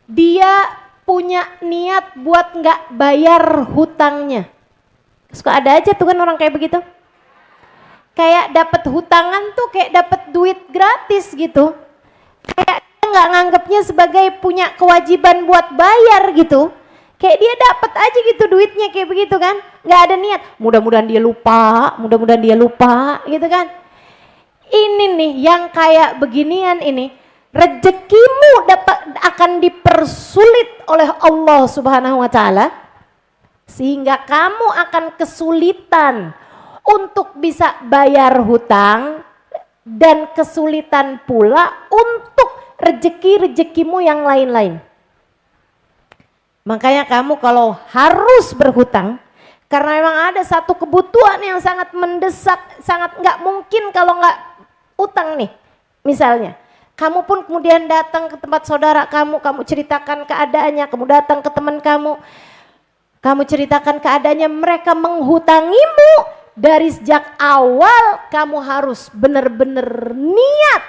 S1: dia punya niat buat nggak bayar hutangnya. Suka ada aja tuh kan orang kayak begitu. Kayak dapat hutangan tuh kayak dapat duit gratis gitu. Kayak dia nggak nganggapnya sebagai punya kewajiban buat bayar gitu. Kayak dia dapat aja gitu duitnya kayak begitu kan. Nggak ada niat. Mudah-mudahan dia lupa gitu kan. Ini nih yang kayak beginian ini, rezekimu akan dipersulit oleh Allah Subhanahu wa taala sehingga kamu akan kesulitan untuk bisa bayar hutang dan kesulitan pula untuk rezekimu yang lain-lain. Makanya kamu kalau harus berhutang karena memang ada satu kebutuhan yang sangat mendesak, sangat nggak mungkin kalau nggak utang nih, misalnya kamu pun kemudian datang ke tempat saudara kamu ceritakan keadaannya, kamu datang ke teman kamu ceritakan keadaannya, mereka menghutangimu. Dari sejak awal kamu harus benar-benar niat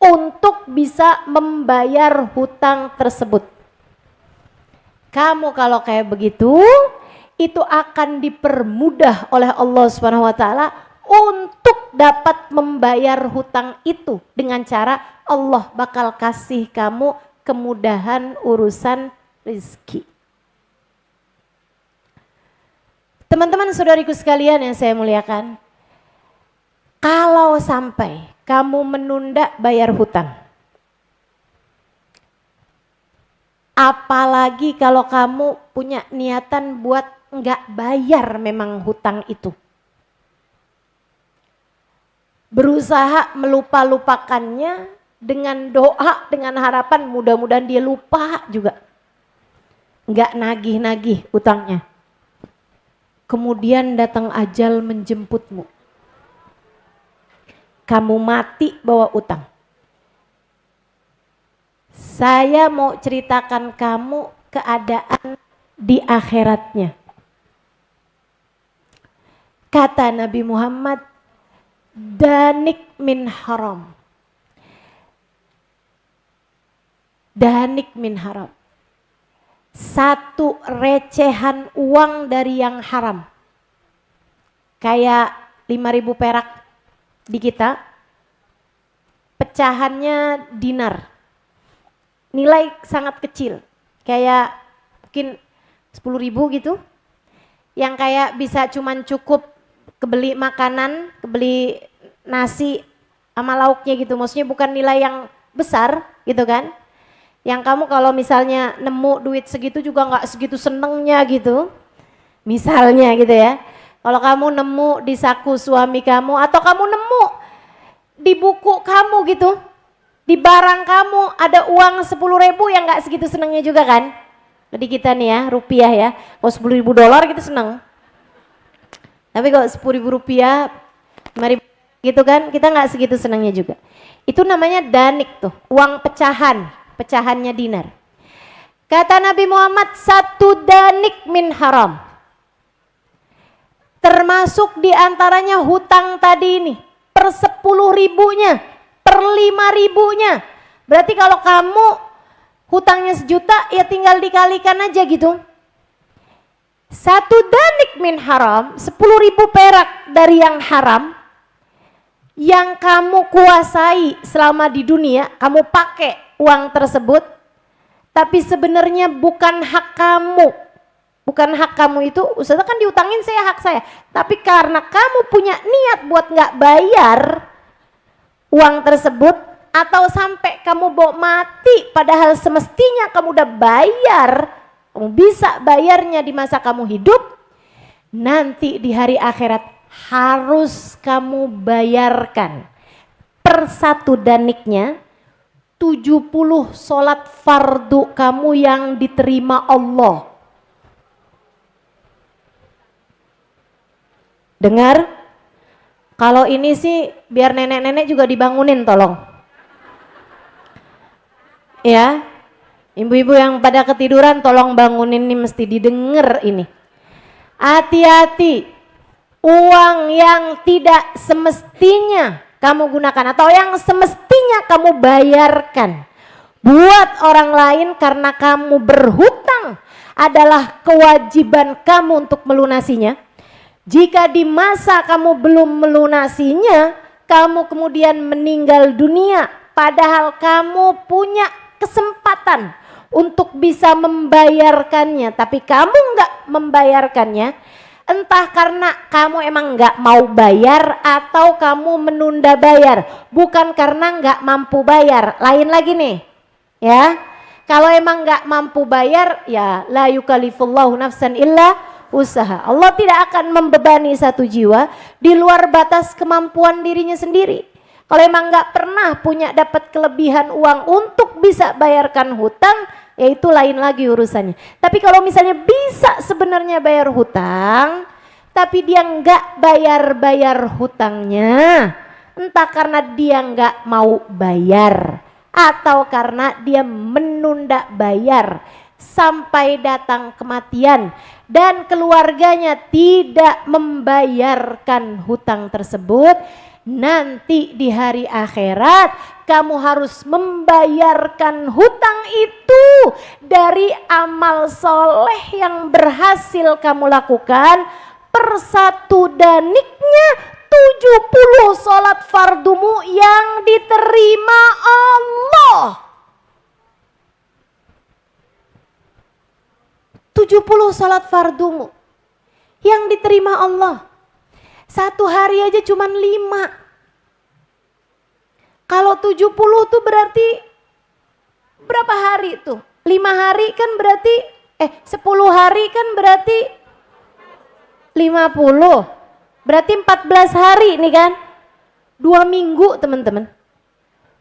S1: untuk bisa membayar hutang tersebut. Kamu kalau kayak begitu, itu akan dipermudah oleh Allah Subhanahu wa taala untuk dapat membayar hutang itu dengan cara Allah bakal kasih kamu kemudahan urusan rezeki. Teman-teman saudariku sekalian yang saya muliakan, kalau sampai kamu menunda bayar hutang, apalagi kalau kamu punya niatan buat nggak bayar memang hutang itu, berusaha melupakannya dengan doa, dengan harapan mudah-mudahan dia lupa juga, nggak nagih-nagih utangnya. Kemudian datang ajal menjemputmu, kamu mati bawa utang. Saya mau ceritakan kamu keadaan di akhiratnya. Kata Nabi Muhammad, danik min haram. Danik min haram. Satu recehan uang dari yang haram. Kayak 5.000 perak di kita, pecahannya dinar. Nilai sangat kecil. Kayak mungkin 10.000 gitu. Yang kayak bisa cuman cukup kebeli makanan, kebeli nasi sama lauknya gitu. Maksudnya bukan nilai yang besar gitu kan. Yang kamu kalau misalnya nemu duit segitu juga nggak segitu senengnya gitu. Misalnya gitu ya. Kalau kamu nemu di saku suami kamu atau kamu nemu di buku kamu gitu. Di barang kamu ada uang 10.000 yang nggak segitu senengnya juga kan. Jadi kita nih ya rupiah ya. Kalau 10.000 dolar kita seneng. Tapi kalau 10.000 rupiah, 5.000 gitu kan, kita nggak segitu senangnya juga. Itu namanya danik tuh, uang pecahan, pecahannya dinar. Kata Nabi Muhammad, satu danik min haram. Termasuk diantaranya hutang tadi ini, per 10.000-nya, per 5.000-nya. Berarti kalau kamu hutangnya 1 juta, ya tinggal dikalikan aja gitu. Satu danik min haram, 10.000 perak dari yang haram, yang kamu kuasai selama di dunia, kamu pakai uang tersebut, tapi sebenarnya bukan hak kamu. Bukan hak kamu itu, Ustazah kan diutangin hak saya. Tapi karena kamu punya niat buat nggak bayar uang tersebut, atau sampai kamu bawa mati, padahal semestinya kamu udah bayar, kamu bisa bayarnya di masa kamu hidup, nanti di hari akhirat harus kamu bayarkan per satu daniknya 70 sholat fardu kamu yang diterima Allah. Dengar, kalau ini sih biar nenek-nenek juga dibangunin tolong. Ya, ibu-ibu yang pada ketiduran tolong bangunin, nih mesti didengar ini. Hati-hati, uang yang tidak semestinya kamu gunakan atau yang semestinya semestinya kamu bayarkan buat orang lain karena kamu berhutang adalah kewajiban kamu untuk melunasinya. Jika di masa kamu belum melunasinya, kamu kemudian meninggal dunia, padahal kamu punya kesempatan untuk bisa membayarkannya, tapi kamu nggak membayarkannya, entah karena kamu emang nggak mau bayar atau kamu menunda bayar, bukan karena nggak mampu bayar. Lain lagi nih, ya. Kalau emang nggak mampu bayar, ya la yukallifullahu nafsan illa usaha. Allah tidak akan membebani satu jiwa di luar batas kemampuan dirinya sendiri. Kalau emang nggak pernah punya dapat kelebihan uang untuk bisa bayarkan hutang, ya itu lain lagi urusannya. Tapi kalau misalnya bisa sebenarnya bayar hutang, tapi dia nggak bayar hutangnya, entah karena dia nggak mau bayar atau karena dia menunda bayar sampai datang kematian dan keluarganya tidak membayarkan hutang tersebut, nanti di hari akhirat kamu harus membayarkan hutang itu dari amal soleh yang berhasil kamu lakukan per satu daniknya 70 sholat fardumu yang diterima Allah. 70 sholat fardumu yang diterima Allah. Satu hari aja cuman 5. Kalau 70 tuh berarti berapa hari tuh? 5 hari kan berarti 10 hari kan berarti 50. Berarti 14 hari nih kan. 2 minggu teman-teman.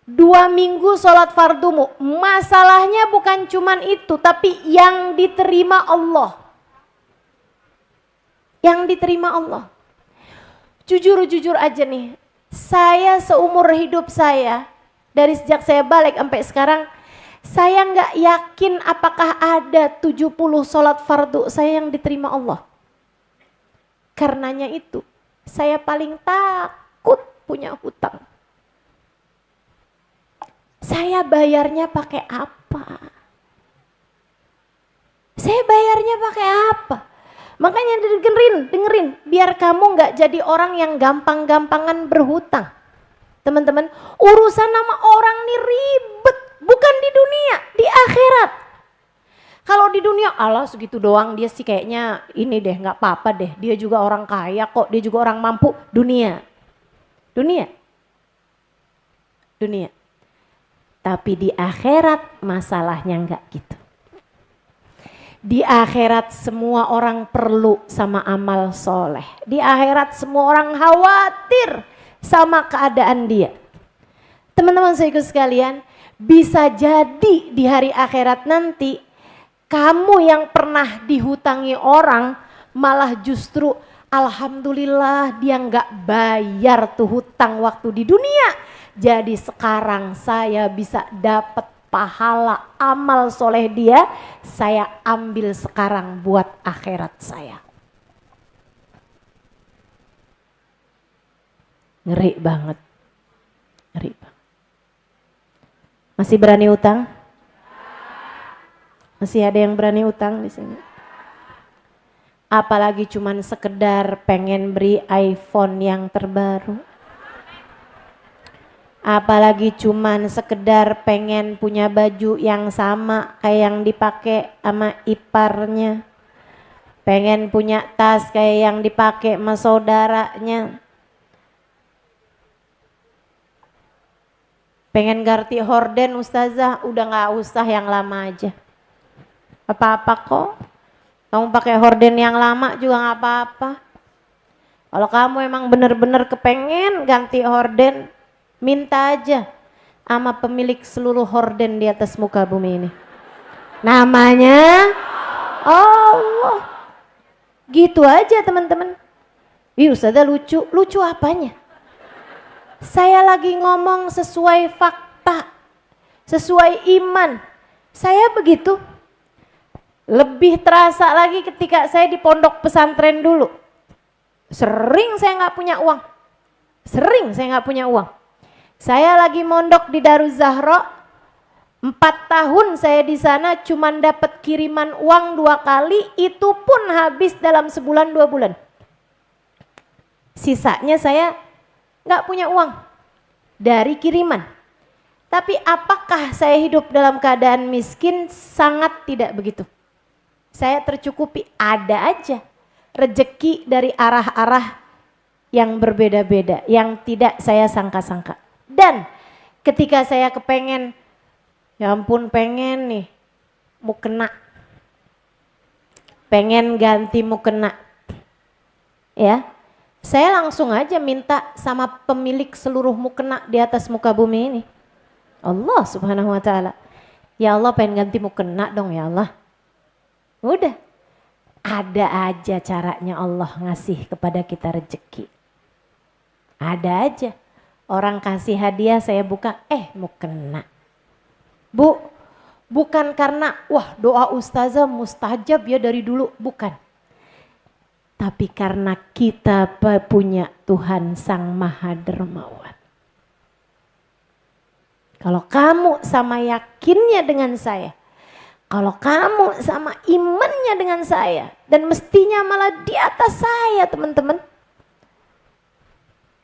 S1: 2 minggu sholat fardumu. Masalahnya bukan cuman itu, tapi yang diterima Allah. Yang diterima Allah. Jujur aja nih, saya seumur hidup saya, dari sejak saya balik sampai sekarang, saya nggak yakin apakah ada 70 sholat fardu saya yang diterima Allah. Karenanya itu, saya paling takut punya hutang. Saya bayarnya pakai apa? Saya bayarnya pakai apa? Makanya dengerin, biar kamu nggak jadi orang yang gampang-gampangan berhutang. Teman-teman, urusan nama orang nih ribet, bukan di dunia, di akhirat. Kalau di dunia, Allah segitu doang, dia sih kayaknya ini deh, nggak apa-apa deh, dia juga orang kaya kok, dia juga orang mampu. Dunia. Tapi di akhirat masalahnya nggak gitu. Di akhirat semua orang perlu sama amal soleh. Di akhirat semua orang khawatir sama keadaan dia. Teman-teman saya sekalian, bisa jadi di hari akhirat nanti kamu yang pernah dihutangi orang malah justru alhamdulillah dia nggak bayar tuh hutang waktu di dunia. Jadi sekarang saya bisa dapat pahala amal soleh dia, saya ambil sekarang buat akhirat saya. Ngeri banget. Masih berani utang? Masih ada yang berani utang di sini? Apalagi cuman sekedar pengen beli iPhone yang terbaru. Apalagi cuman sekedar pengen punya baju yang sama kayak yang dipakai sama iparnya. Pengen punya tas kayak yang dipakai sama saudaranya. Pengen ganti horden ustazah, udah gak usah yang lama aja. Apa-apa kok. Kamu pakai horden yang lama juga gak apa-apa. Kalau kamu emang bener-bener kepengen ganti horden, minta aja sama pemilik seluruh horden di atas muka bumi ini. Namanya Allah. Gitu aja teman-teman. Ih ustazah lucu apanya? Saya lagi ngomong sesuai fakta, sesuai iman. Saya begitu. Lebih terasa lagi ketika saya di pondok pesantren dulu. Sering saya nggak punya uang. Saya lagi mondok di Daruz Zahra, 4 tahun saya di sana cuman dapat kiriman uang 2 kali, itu pun habis dalam sebulan 2 bulan. Sisanya saya nggak punya uang dari kiriman. Tapi apakah saya hidup dalam keadaan miskin? Sangat tidak begitu. Saya tercukupi, ada aja rezeki dari arah-arah yang berbeda-beda, yang tidak saya sangka-sangka. Dan ketika saya kepengen, ya ampun pengen nih mukena, pengen ganti mukena, ya saya langsung aja minta sama pemilik seluruh mukena di atas muka bumi ini, Allah subhanahu wa ta'ala. Ya Allah, pengen ganti mukena dong ya Allah. Udah, ada aja caranya Allah ngasih kepada kita rezeki. Ada aja. Orang kasih hadiah saya buka, mukena. Bu, bukan karena wah doa ustazah mustajab ya dari dulu, bukan. Tapi karena kita punya Tuhan Sang Maha Dermawan. Kalau kamu sama yakinnya dengan saya, kalau kamu sama imannya dengan saya, dan mestinya malah di atas saya teman-teman.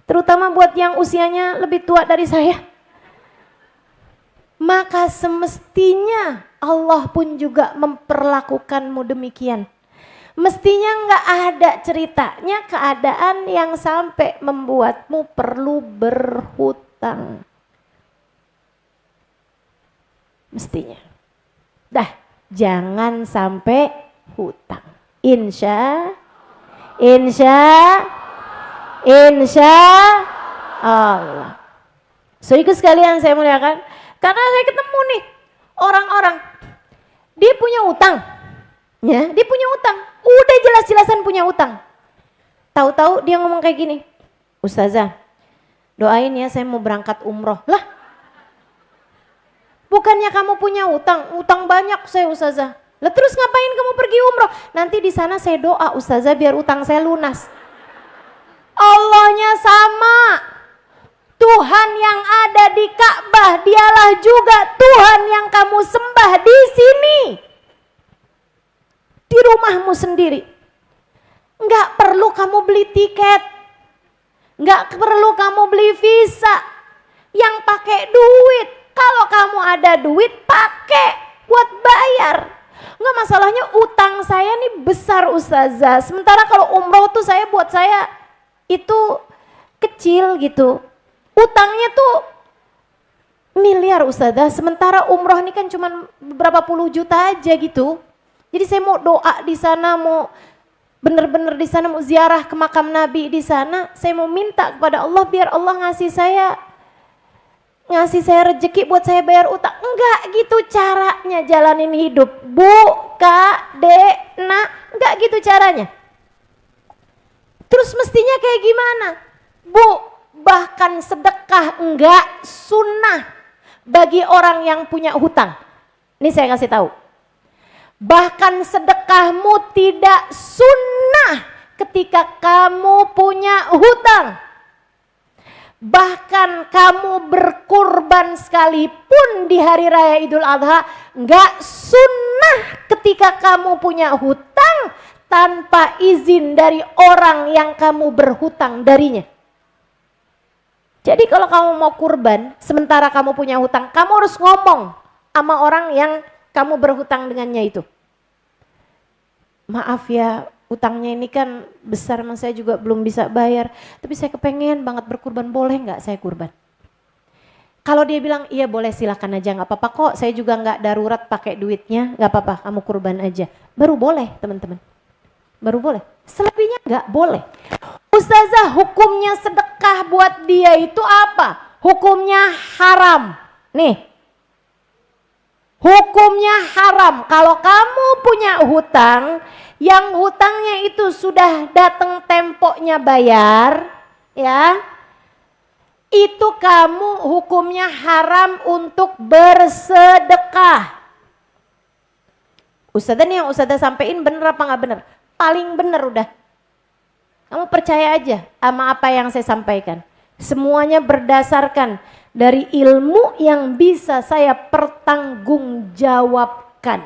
S1: Terutama buat yang usianya lebih tua dari saya. Maka semestinya Allah pun juga memperlakukanmu demikian. Mestinya nggak ada ceritanya keadaan yang sampai membuatmu perlu berhutang. Mestinya. Dah, jangan sampai hutang. Insya Allah. Saudaraku sekalian saya muliakan, karena saya ketemu nih orang-orang, dia punya utang, ya, dia punya utang, udah jelas-jelasan punya utang. Tahu-tahu dia ngomong kayak gini, Ustazah, doain ya saya mau berangkat umroh. Lah, bukannya kamu punya utang? Utang banyak saya Ustazah. Lah terus ngapain kamu pergi umroh? Nanti di sana saya doa Ustazah biar utang saya lunas. Allahnya sama. Tuhan yang ada di Ka'bah, dialah juga Tuhan yang kamu sembah di sini. Di rumahmu sendiri. Enggak perlu kamu beli tiket. Enggak perlu kamu beli visa. Yang pakai duit. Kalau kamu ada duit, pakai buat bayar. Enggak, masalahnya utang saya nih besar Ustazah. Sementara kalau umroh tuh buat saya itu kecil gitu. Utangnya tuh miliar Ustazah. Sementara umroh ini kan cuma beberapa puluh juta aja gitu. Jadi saya mau doa di sana, mau bener-bener di sana, mau ziarah ke makam Nabi di sana. Saya mau minta kepada Allah biar Allah ngasih saya rezeki buat saya bayar utang. Enggak gitu caranya jalanin hidup. Bu, Kak, Dek, Nak, enggak gitu caranya. Terus mestinya kayak gimana? Bu, bahkan sedekah enggak sunnah bagi orang yang punya hutang. Ini saya kasih tahu. Bahkan sedekahmu tidak sunnah ketika kamu punya hutang. Bahkan kamu berkurban sekalipun di hari raya Idul Adha enggak sunnah ketika kamu punya hutang tanpa izin dari orang yang kamu berhutang darinya. Jadi kalau kamu mau kurban, sementara kamu punya hutang, kamu harus ngomong sama orang yang kamu berhutang dengannya itu. Maaf ya, utangnya ini kan besar, mas saya juga belum bisa bayar. Tapi saya kepengen banget berkurban, boleh nggak saya kurban? Kalau dia bilang, iya boleh silakan aja, nggak apa-apa kok, saya juga nggak darurat pakai duitnya, nggak apa-apa, kamu kurban aja. Baru boleh teman-teman, baru boleh. Selebihnya nggak boleh. Ustazah, hukumnya sedekah buat dia itu apa? Hukumnya haram. Nih, hukumnya haram. Kalau kamu punya hutang, yang hutangnya itu sudah datang temponya bayar, ya, itu kamu hukumnya haram untuk bersedekah. Ustazah, nih yang Ustazah sampein bener apa nggak bener? Paling bener udah. Kamu percaya aja sama apa yang saya sampaikan. Semuanya berdasarkan dari ilmu yang bisa saya pertanggungjawabkan.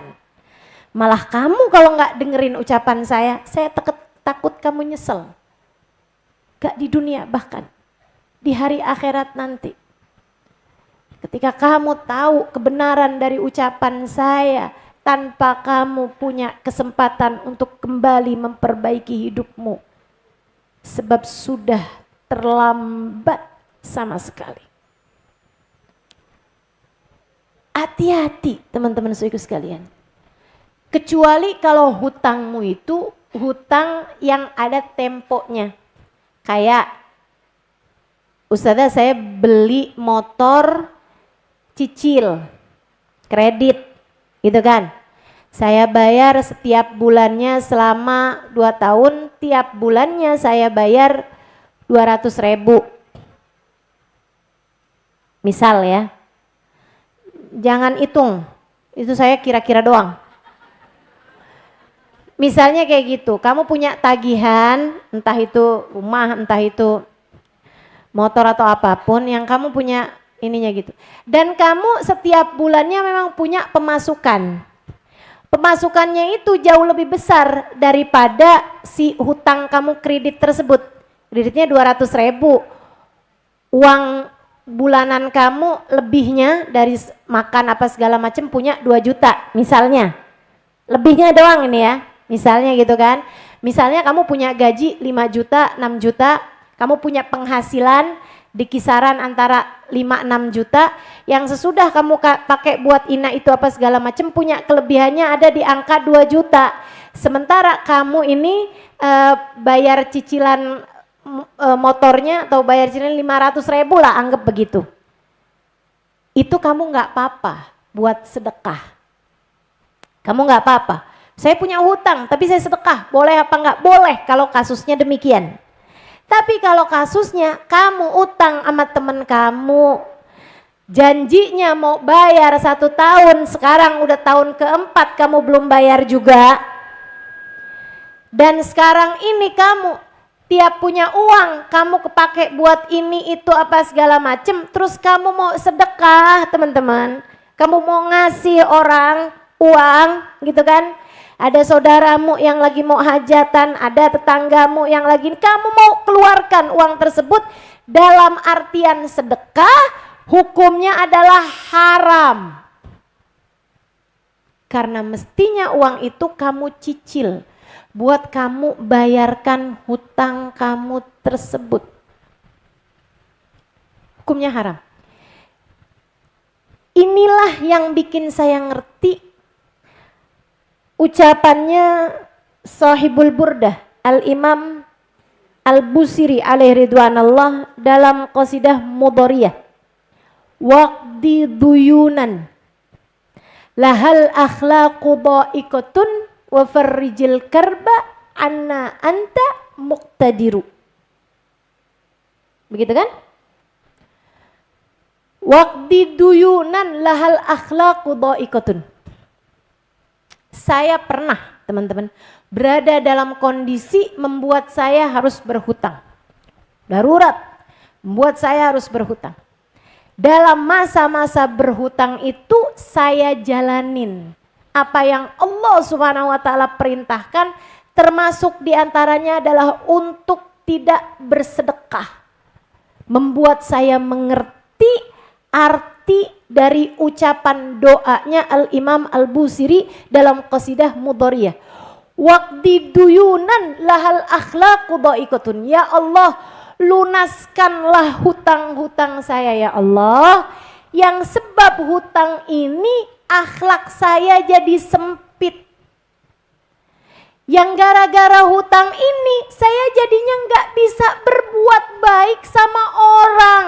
S1: Malah kamu kalau nggak dengerin ucapan saya takut kamu nyesel. Gak di dunia, bahkan di hari akhirat nanti. Ketika kamu tahu kebenaran dari ucapan saya, tanpa kamu punya kesempatan untuk kembali memperbaiki hidupmu. Sebab sudah terlambat sama sekali. Hati-hati teman-teman saudaraku sekalian. Kecuali kalau hutangmu itu hutang yang ada temponya. Kayak, Ustazah saya beli motor cicil, kredit, gitu kan. Saya bayar setiap bulannya selama 2 tahun, tiap bulannya saya bayar 200.000. Misal ya. Jangan hitung, itu saya kira-kira doang. Misalnya kayak gitu, kamu punya tagihan, entah itu rumah, entah itu motor atau apapun yang kamu punya ininya gitu. Dan kamu setiap bulannya memang punya pemasukan. Pemasukannya itu jauh lebih besar daripada si hutang kamu kredit tersebut. Kreditnya 200.000. Uang bulanan kamu lebihnya dari makan apa segala macam punya 2 juta misalnya. Lebihnya doang ini ya, misalnya gitu kan. Misalnya kamu punya gaji 5 juta, 6 juta, kamu punya penghasilan di kisaran antara 5-6 juta, yang sesudah kamu pakai buat ina itu apa segala macam punya kelebihannya ada di angka 2 juta. Sementara kamu ini bayar cicilan motornya atau bayar cicilan 500.000 lah, anggap begitu. Itu kamu nggak apa-apa buat sedekah. Kamu nggak apa-apa. Saya punya hutang tapi saya sedekah, boleh apa nggak? Boleh kalau kasusnya demikian. Tapi kalau kasusnya kamu utang sama temen kamu, janjinya mau bayar 1 tahun, sekarang udah tahun keempat kamu belum bayar juga. Dan sekarang ini kamu tiap punya uang, kamu kepake buat ini itu apa segala macem, terus kamu mau sedekah teman-teman, kamu mau ngasih orang uang gitu kan, ada saudaramu yang lagi mau hajatan, ada tetanggamu yang lagi, kamu mau keluarkan uang tersebut dalam artian sedekah, hukumnya adalah haram. Karena mestinya uang itu kamu cicil buat kamu bayarkan hutang kamu tersebut. Hukumnya haram. Inilah yang bikin saya ngerti ucapannya Shahibul Burdah Al-Imam Al-Busiri alaihi ridwanallah dalam qasidah Mudhariyah. Waqdi duyunan lahal akhlaqu dha'iqatun wa farrijil karba anna anta muqtadiru. Begitu kan? Waqdi duyunan lahal akhlaqu dha'iqatun. Saya pernah teman-teman berada dalam kondisi membuat saya harus berhutang. Darurat membuat saya harus berhutang. Dalam masa-masa berhutang itu saya jalanin apa yang Allah Subhanahu wa taala perintahkan, termasuk diantaranya adalah untuk tidak bersedekah. Membuat saya mengerti arti dari ucapan doanya Al-Imam Al-Busiri dalam qasidah Mudhariyah. Waqdi duyunan lahal akhlaqu dha'iqatun. Ya Allah, lunaskanlah hutang-hutang saya ya Allah, yang sebab hutang ini akhlak saya jadi sempit. Yang gara-gara hutang ini saya jadinya nggak bisa berbuat baik sama orang.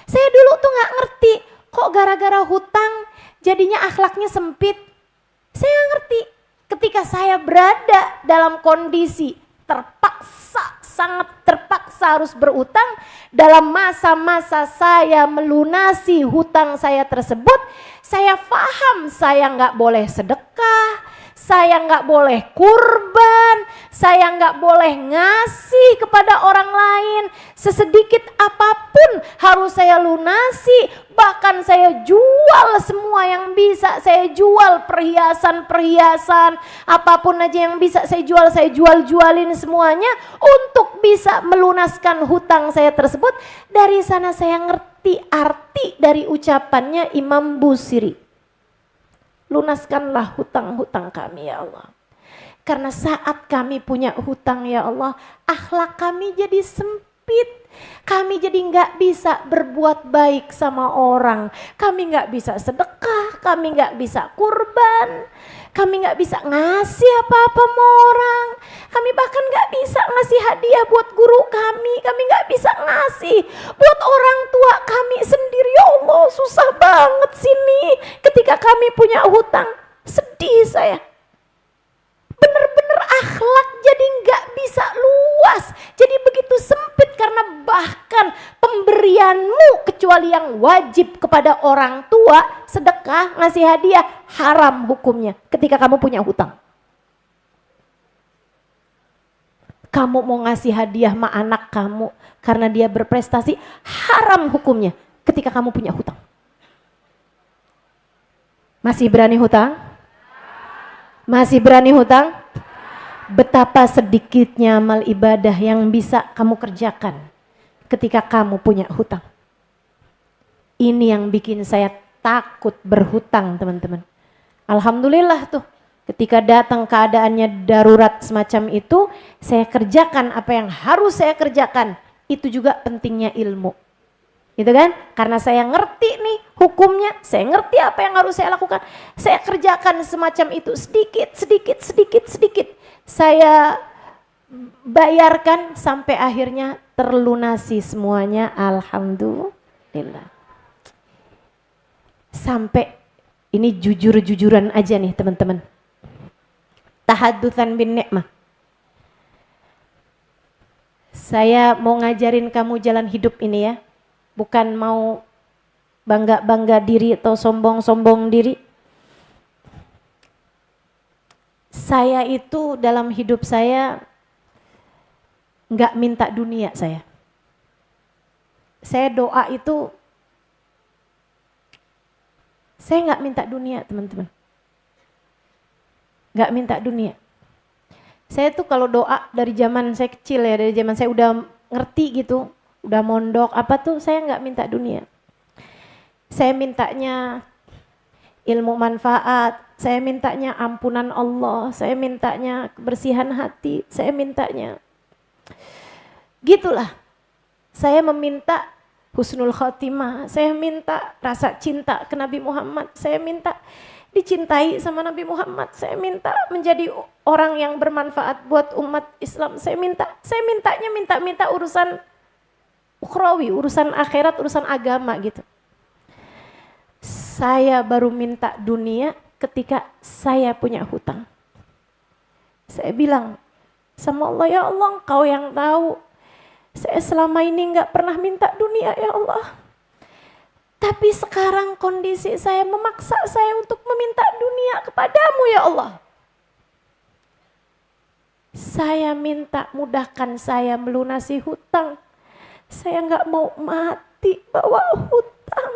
S1: Saya dulu tuh nggak ngerti, kok gara-gara hutang jadinya akhlaknya sempit. Saya ngerti ketika saya berada dalam kondisi terpaksa, sangat terpaksa harus berutang. Dalam masa-masa saya melunasi hutang saya tersebut, saya paham saya nggak boleh sedekah, saya nggak boleh kurban, saya nggak boleh ngasih kepada orang lain. Sesedikit apapun harus saya lunasi, bahkan saya jual semua yang bisa. Saya jual perhiasan-perhiasan, apapun aja yang bisa saya jual-jualin semuanya untuk bisa melunaskan hutang saya tersebut. Dari sana saya ngerti arti dari ucapannya Imam Busiri. Lunaskanlah hutang-hutang kami ya Allah. Karena saat kami punya hutang ya Allah, akhlak kami jadi sempit. Kami jadi nggak bisa berbuat baik sama orang. Kami nggak bisa sedekah, kami nggak bisa kurban. Kami nggak bisa ngasih apa-apa sama orang. Kami bahkan nggak bisa ngasih hadiah buat guru kami. Kami nggak bisa ngasih buat orang tua kami sendiri. Ya Allah, susah banget sini. Ketika kami punya hutang, sedih saya. Bener-bener akhlak jadi nggak bisa luas. Jadi begitu sempit karena bahkan pemberianmu kecuali yang wajib kepada orang tua, sedekah, ngasih hadiah, haram hukumnya ketika kamu punya hutang. Kamu mau ngasih hadiah sama anak kamu karena dia berprestasi, haram hukumnya ketika kamu punya hutang. Masih berani hutang? Masih berani hutang? Betapa sedikitnya amal ibadah yang bisa kamu kerjakan ketika kamu punya hutang. Ini yang bikin saya takut berhutang, teman-teman. Alhamdulillah tuh, ketika datang keadaannya darurat semacam itu, saya kerjakan apa yang harus saya kerjakan. Itu juga pentingnya ilmu. Gitu kan? Karena saya ngerti nih hukumnya, saya ngerti apa yang harus saya lakukan. Saya kerjakan semacam itu sedikit. Saya bayarkan sampai akhirnya terlunasi semuanya, alhamdulillah. Sampai ini jujur-jujuran aja nih teman-teman. Tahadutsan bin ni'mah. Saya mau ngajarin kamu jalan hidup ini ya. Bukan mau bangga-bangga diri atau sombong-sombong diri. Saya itu dalam hidup saya nggak minta dunia saya. Saya doa itu, saya nggak minta dunia teman-teman. Nggak minta dunia. Saya tuh kalau doa dari zaman saya kecil ya, dari zaman saya udah ngerti gitu, udah mondok apa tuh, saya nggak minta dunia. Saya mintanya ilmu manfaat, saya mintanya ampunan Allah, saya mintanya kebersihan hati, saya mintanya gitulah. Saya meminta husnul khotimah, saya minta rasa cinta ke Nabi Muhammad, saya minta dicintai sama Nabi Muhammad, saya minta menjadi orang yang bermanfaat buat umat Islam, saya minta urusan ukhrawi, urusan akhirat, urusan agama gitu. Saya baru minta dunia ketika saya punya hutang. Saya bilang sama Allah, ya Allah Engkau yang tahu. Saya selama ini nggak pernah minta dunia ya Allah. Tapi sekarang kondisi saya memaksa saya untuk meminta dunia kepadamu ya Allah. Saya minta mudahkan saya melunasi hutang. Saya nggak mau mati bawa hutang.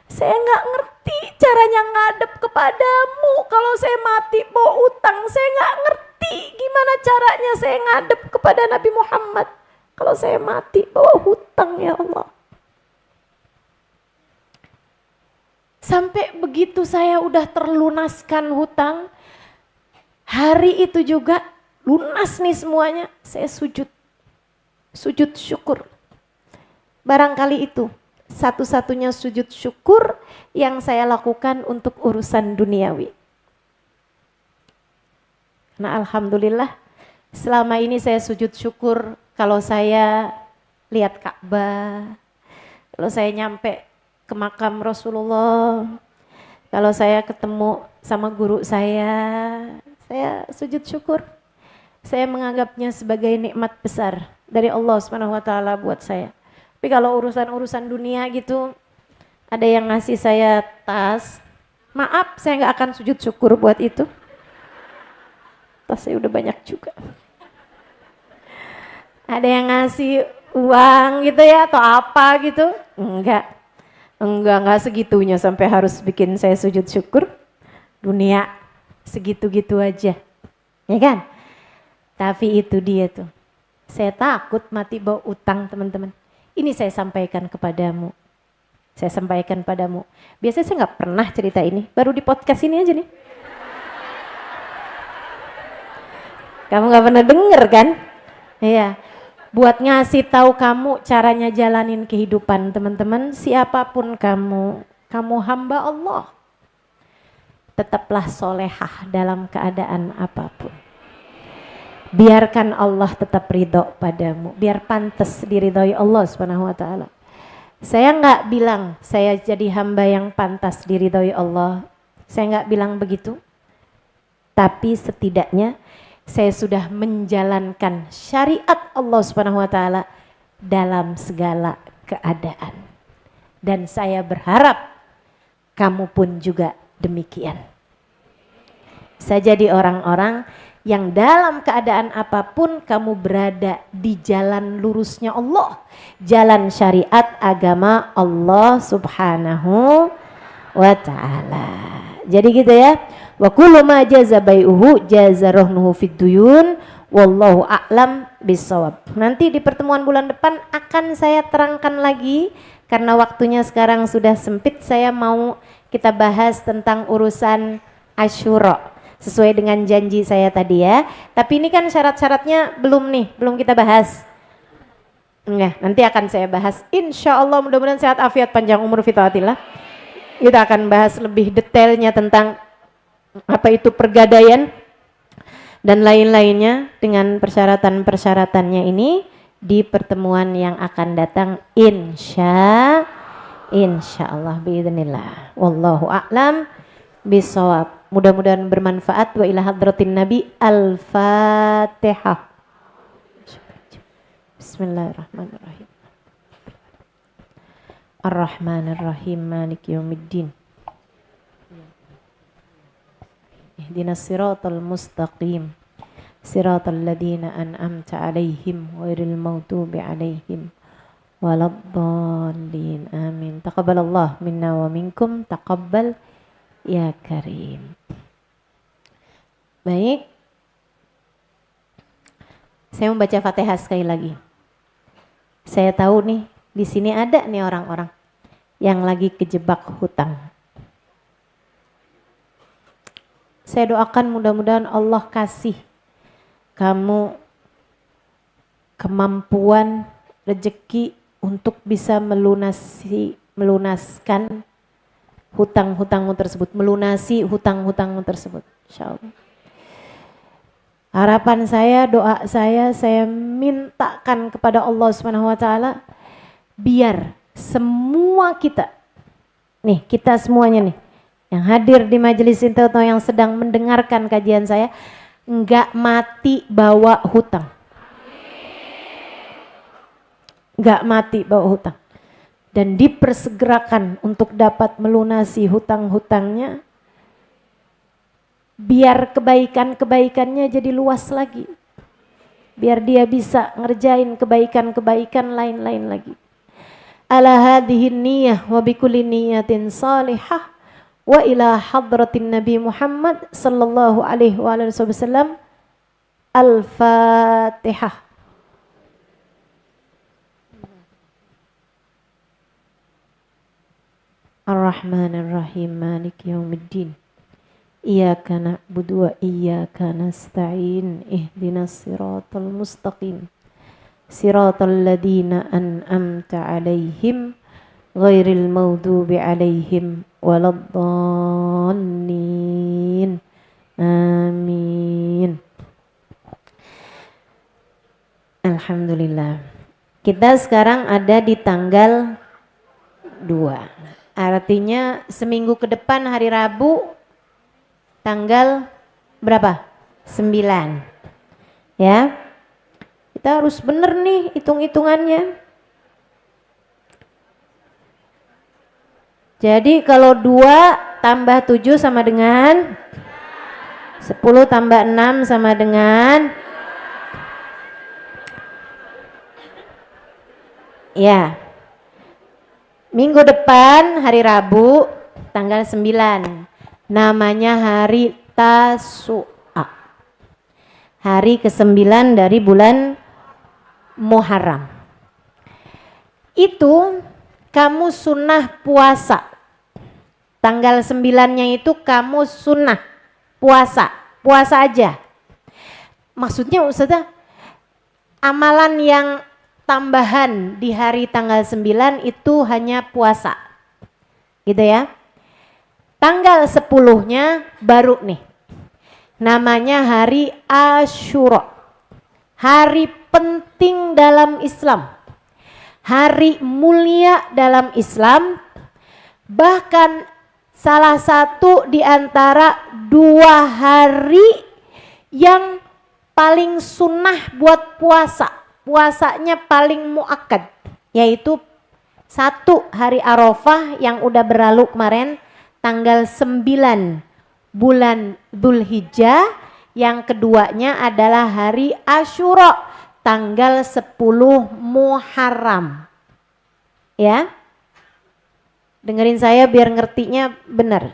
S1: Saya nggak ngerti caranya ngadep kepadamu. Kalau saya mati bawa hutang, saya nggak ngerti gimana caranya saya ngadep kepada Nabi Muhammad. Kalau saya mati bawa hutang ya Allah. Sampai begitu saya udah terlunaskan hutang, hari itu juga lunas nih semuanya, saya sujud syukur. Barangkali itu satu-satunya sujud syukur yang saya lakukan untuk urusan duniawi. Nah alhamdulillah selama ini saya sujud syukur kalau saya lihat Ka'bah, kalau saya nyampe ke makam Rasulullah, kalau saya ketemu sama guru saya sujud syukur. Saya menganggapnya sebagai nikmat besar dari Allah SWT buat saya. Tapi kalau urusan-urusan dunia gitu, ada yang ngasih saya tas, maaf saya nggak akan sujud syukur buat itu. tasnya udah banyak juga. Ada yang ngasih uang gitu ya atau apa gitu? Enggak segitunya sampai harus bikin saya sujud syukur. Dunia segitu-gitu aja, ya kan? Tapi itu dia tuh. Saya takut mati bawa utang, teman-teman. Ini saya sampaikan kepadamu. Saya sampaikan padamu. Biasanya saya nggak pernah cerita ini. Baru di podcast ini aja nih. Kamu nggak pernah denger kan? Iya. Buat ngasih tahu kamu caranya jalanin kehidupan, teman-teman. Siapapun kamu hamba Allah. Tetaplah solehah dalam keadaan apapun. Biarkan Allah tetap ridho padamu, biar pantas diridhoi Allah Subhanahu wa taala. Saya nggak bilang saya jadi hamba yang pantas diridhoi Allah. Saya nggak bilang begitu. Tapi setidaknya saya sudah menjalankan syariat Allah Subhanahu wa taala dalam segala keadaan. Dan saya berharap kamu pun juga demikian. Saya jadi orang-orang yang dalam keadaan apapun kamu berada di jalan lurusnya Allah, jalan syariat agama Allah Subhanahu wa taala. Jadi gitu ya. Wa kullu ma jaza bai'uhu jaza rahnuhu fid duyun wallahu a'lam bissawab. Nanti di pertemuan bulan depan akan saya terangkan lagi karena waktunya sekarang sudah sempit. Saya mau kita bahas tentang urusan Asyura. Sesuai dengan janji saya tadi ya. Tapi ini kan syarat-syaratnya belum kita bahas. Nah, nanti akan saya bahas. Insya Allah mudah-mudahan sehat afiat panjang umur fitaatillah. Kita akan bahas lebih detailnya tentang apa itu pergadaian dan lain-lainnya dengan persyaratan-persyaratannya ini di pertemuan yang akan datang insya Allah biidznillah. Wallahu a'lam bisawab. Mudah-mudahan bermanfaat. Wa ila hadratin Nabi. Al-Fatihah. Bismillahirrahmanirrahim. Ar-Rahmanir-Rahim. Maliki yaumiddin. Ihdinas siratal mustaqim. Siratal ladzina an'amta 'alaihim ghairil maghdubi 'alaihim waladdallin. Amin. Taqabbalallah minna wa minkum. Taqabbal ya Karim. Baik. Saya membaca Fatihah sekali lagi. Saya tahu nih, di sini ada nih orang-orang yang lagi kejebak hutang. Saya doakan mudah-mudahan Allah kasih kamu kemampuan, rezeki untuk bisa melunaskan hutang-hutangmu tersebut, melunasi hutang-hutangmu tersebut, insyaallah. Harapan saya, doa saya mintakan kepada Allah Subhanahu wa taala biar semua kita semuanya nih yang hadir di majelis ini atau yang sedang mendengarkan kajian saya enggak mati bawa hutang. Enggak mati bawa hutang. Dan dipersegerakan untuk dapat melunasi hutang-hutangnya biar kebaikan-kebaikannya jadi luas lagi, biar dia bisa ngerjain kebaikan-kebaikan lain-lain lagi. Ala hadhihi niyyah wa bikulli niyatin salihah wa ila hadratin Nabi Muhammad sallallahu alaihi wasallam. Al-Fatihah. Ar-Rahmanir-Rahim. Maliki yaumiddin. Iyyaka na'budu wa iyyaka nasta'in. Ihdinas siratal mustaqim. Siratal ladzina an'amta 'alaihim ghairil maghdubi 'alaihim waladdallin. Amin. Alhamdulillah. Kita sekarang ada di tanggal 2. Artinya seminggu ke depan hari Rabu tanggal berapa? 9. Ya. Kita harus bener nih hitung-hitungannya. Jadi kalau 2 tambah 7 sama dengan 10 tambah 6 sama dengan, ya, minggu depan hari Rabu tanggal 9, namanya hari Tasu'a, hari ke-9 dari bulan Muharram. Itu kamu sunnah puasa. Tanggal 9-nya itu kamu sunnah puasa. Puasa aja. Maksudnya Ustazah, amalan yang tambahan di hari tanggal 9 itu hanya puasa. Gitu ya. Tanggal 10-nya baru nih. Namanya hari Asyura. Hari penting dalam Islam. Hari mulia dalam Islam, bahkan salah satu di antara 2 hari yang paling sunnah buat puasa. Puasanya paling muakkad, yaitu 1 hari Arafah yang udah berlalu kemarin tanggal 9 bulan Dzulhijjah, yang keduanya adalah hari Asyura tanggal 10 Muharram. Ya. Dengerin saya biar ngertinya benar.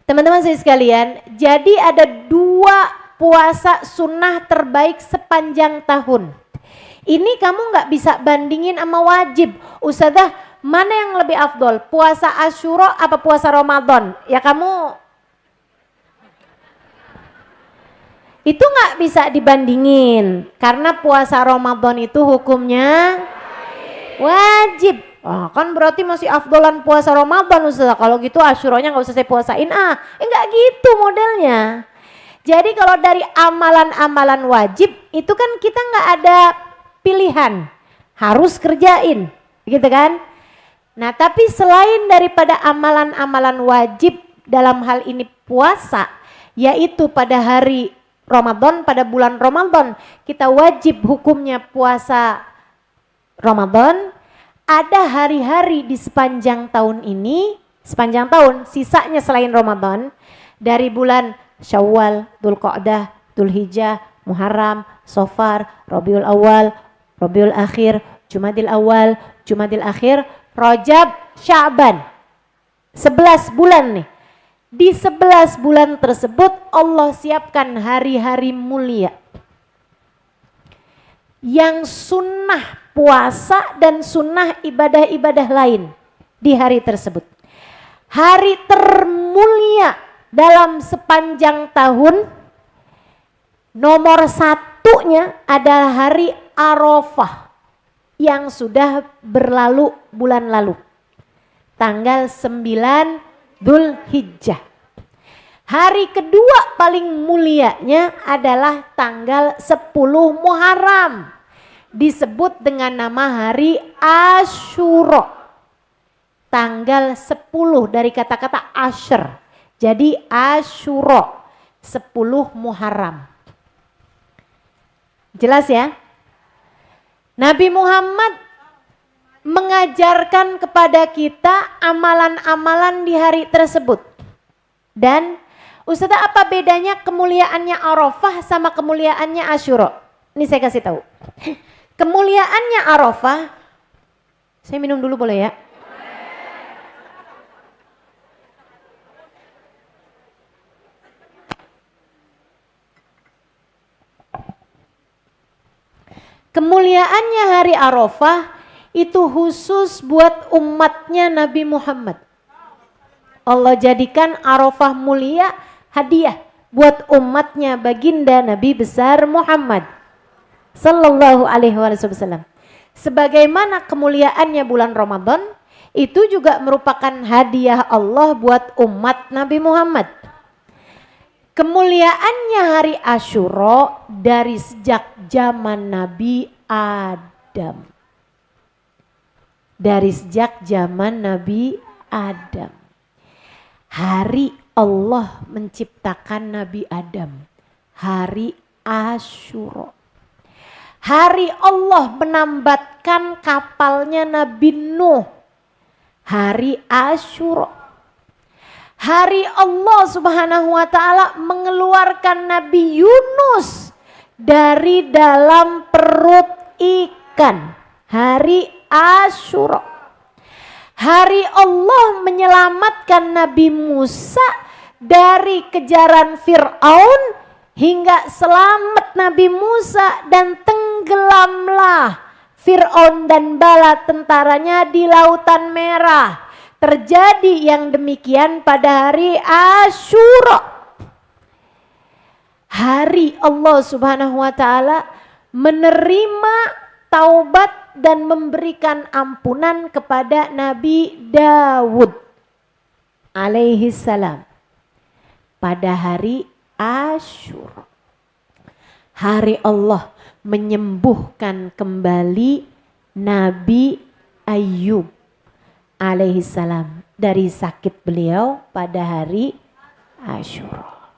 S1: Teman-teman saya sekalian, jadi ada 2 puasa sunnah terbaik sepanjang tahun. Ini kamu nggak bisa bandingin sama wajib. Ustazah, mana yang lebih afdol? Puasa Asyura apa puasa Ramadan? Ya kamu itu nggak bisa dibandingin, karena puasa Ramadan itu hukumnya wajib. Kan berarti masih afdolan puasa Ramadan Ustazah. Kalau gitu Asyuranya nggak usah saya puasain. Nggak gitu modelnya. Jadi kalau dari amalan-amalan wajib itu kan kita nggak ada pilihan, harus kerjain, gitu kan? Nah tapi selain daripada amalan-amalan wajib dalam hal ini puasa, yaitu pada hari Ramadan, pada bulan Ramadan kita wajib hukumnya puasa Ramadan. Ada hari-hari di sepanjang tahun ini, sepanjang tahun sisanya selain Ramadan, dari bulan Syawal, Dzulqa'dah, Dzulhijjah, Muharram, Safar, Rabiul Awal, Rabiul Akhir, Jumadil Awal, Jumadil Akhir, Rajab, Sya'ban. 11 bulan nih. Di 11 bulan tersebut Allah siapkan hari-hari mulia yang sunnah puasa dan sunnah ibadah-ibadah lain di hari tersebut. Hari termulia dalam sepanjang tahun nomor 1-nya adalah hari Arafah yang sudah berlalu bulan lalu. Tanggal 9 Dzulhijjah. Hari kedua paling mulianya adalah tanggal 10 Muharram. Disebut dengan nama hari Asyura. Tanggal 10 dari kata-kata Asyr. Jadi Asyura 10 Muharram. Jelas ya? Nabi Muhammad mengajarkan kepada kita amalan-amalan di hari tersebut. Dan Ustazah, apa bedanya kemuliaannya Arafah sama kemuliaannya Asyura? Ini saya kasih tahu. Kemuliaannya Arafah, saya minum dulu boleh ya? Kemuliaannya hari Arafah itu khusus buat umatnya Nabi Muhammad. Allah jadikan Arafah mulia hadiah buat umatnya baginda Nabi besar Muhammad sallallahu alaihi wasallam. Sebagaimana kemuliaannya bulan Ramadan, itu juga merupakan hadiah Allah buat umat Nabi Muhammad. Kemuliaannya hari Asyura dari sejak zaman Nabi Adam. Dari sejak zaman Nabi Adam. Hari Allah menciptakan Nabi Adam. Hari Asyura. Hari Allah menambatkan kapalnya Nabi Nuh. Hari Asyura. Hari Allah Subhanahu wa taala mengeluarkan Nabi Yunus dari dalam perut ikan. Hari Asyura. Hari Allah menyelamatkan Nabi Musa dari kejaran Fir'aun hingga selamat Nabi Musa dan tenggelamlah Fir'aun dan bala tentaranya di Lautan Merah. Terjadi yang demikian pada hari Asyura. Hari Allah Subhanahu wa taala menerima taubat dan memberikan ampunan kepada Nabi Dawud alaihi salam pada hari Asyura. Hari Allah menyembuhkan kembali Nabi Ayyub alaihi salam dari sakit beliau pada hari Asyura.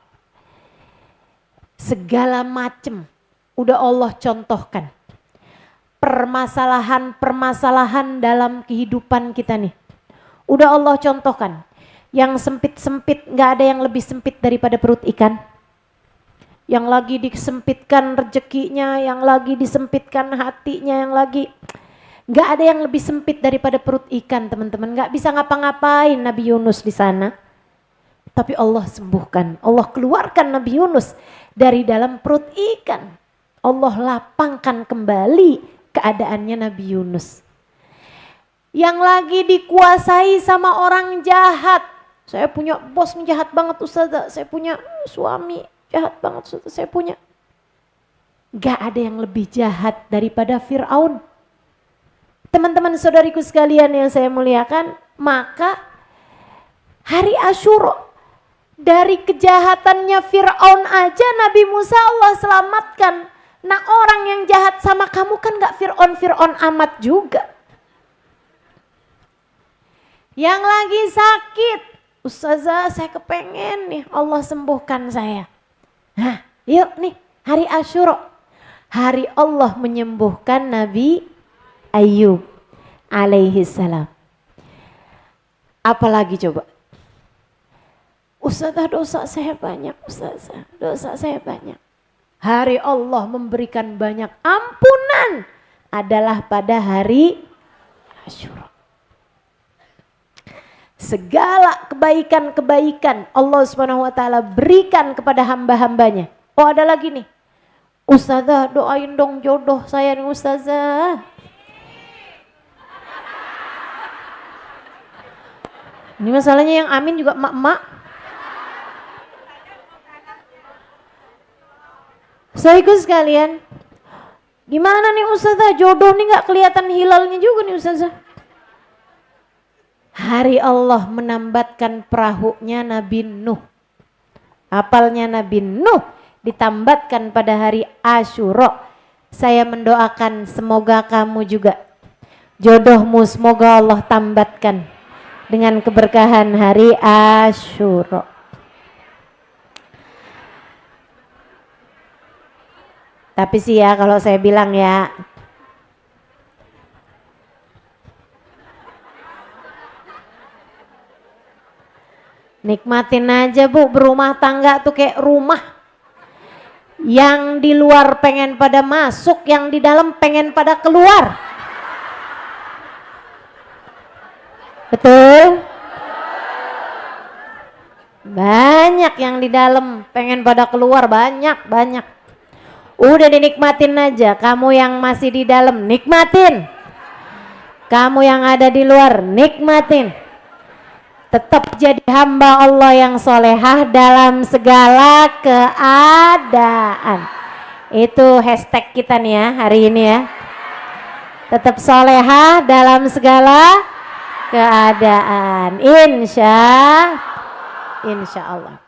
S1: Segala macam udah Allah contohkan. Permasalahan-permasalahan dalam kehidupan kita nih. Udah Allah contohkan. Yang sempit-sempit, gak ada yang lebih sempit daripada perut ikan. Yang lagi disempitkan rezekinya, yang lagi disempitkan hatinya, yang lagi... Gak ada yang lebih sempit daripada perut ikan, teman-teman. Gak bisa ngapa-ngapain Nabi Yunus di sana. Tapi Allah sembuhkan. Allah keluarkan Nabi Yunus dari dalam perut ikan. Allah lapangkan kembali keadaannya Nabi Yunus. Yang lagi dikuasai sama orang jahat. Saya punya bos nih jahat banget Ustazah. Saya punya suami jahat banget Ustazah. Saya punya. Gak ada yang lebih jahat daripada Fir'aun. Teman-teman saudariku sekalian yang saya muliakan, maka hari Asyura dari kejahatannya Fir'aun aja Nabi Musa Allah selamatkan. Nah orang yang jahat sama kamu kan gak Fir'aun amat juga. Yang lagi sakit, Ustazah saya kepengen nih Allah sembuhkan saya. Nah yuk nih hari Asyura, hari Allah menyembuhkan Nabi Ayyub alaihi salam. Apalagi coba? Ustazah dosa saya banyak, Ustazah dosa saya banyak. Hari Allah memberikan banyak ampunan adalah pada hari Asyura. Segala kebaikan-kebaikan Allah Subhanahu wa taala berikan kepada hamba-hambanya. Oh ada lagi nih. Ustazah doain dong jodoh saya nih Ustazah. Ini masalahnya yang amin juga emak-emak. Saudaraku sekalian, gimana nih Ustazah jodoh nih gak kelihatan hilalnya juga nih Ustazah. Hari Allah menambatkan perahunya Nabi Nuh. Apalnya Nabi Nuh ditambatkan pada hari Asyura. Saya mendoakan semoga kamu juga jodohmu semoga Allah tambatkan dengan keberkahan hari Asyura. Tapi sih ya kalau saya bilang ya, nikmatin aja Bu, berumah tangga tuh kayak rumah. Yang di luar pengen pada masuk, yang di dalam pengen pada keluar. Betul? Banyak yang di dalam pengen pada keluar, banyak. Udah dinikmatin aja, kamu yang masih di dalam nikmatin. Kamu yang ada di luar nikmatin. Tetap jadi hamba Allah yang solehah dalam segala keadaan. Itu hashtag kita nih ya hari ini ya. Tetap solehah dalam segala keadaan, insya Allah.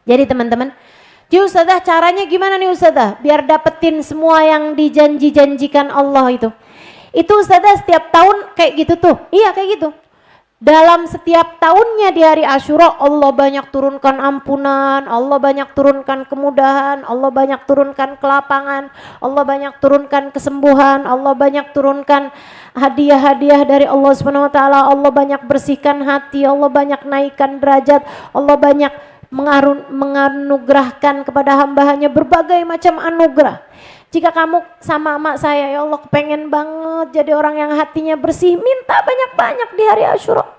S1: Jadi teman-teman, Ustazah caranya gimana nih Ustazah biar dapetin semua yang dijanji-janjikan Allah itu? Itu Ustazah setiap tahun kayak gitu tuh. Iya kayak gitu. Dalam setiap tahunnya di hari Asyura Allah banyak turunkan ampunan, Allah banyak turunkan kemudahan, Allah banyak turunkan kelapangan, Allah banyak turunkan kesembuhan, Allah banyak turunkan hadiah-hadiah dari Allah Subhanahu wa taala. Allah banyak bersihkan hati, Allah banyak naikkan derajat, Allah banyak menganugerahkan kepada hamba-Nya berbagai macam anugerah. Jika kamu sama emak saya, ya Allah pengen banget jadi orang yang hatinya bersih, minta banyak-banyak di hari Asyura.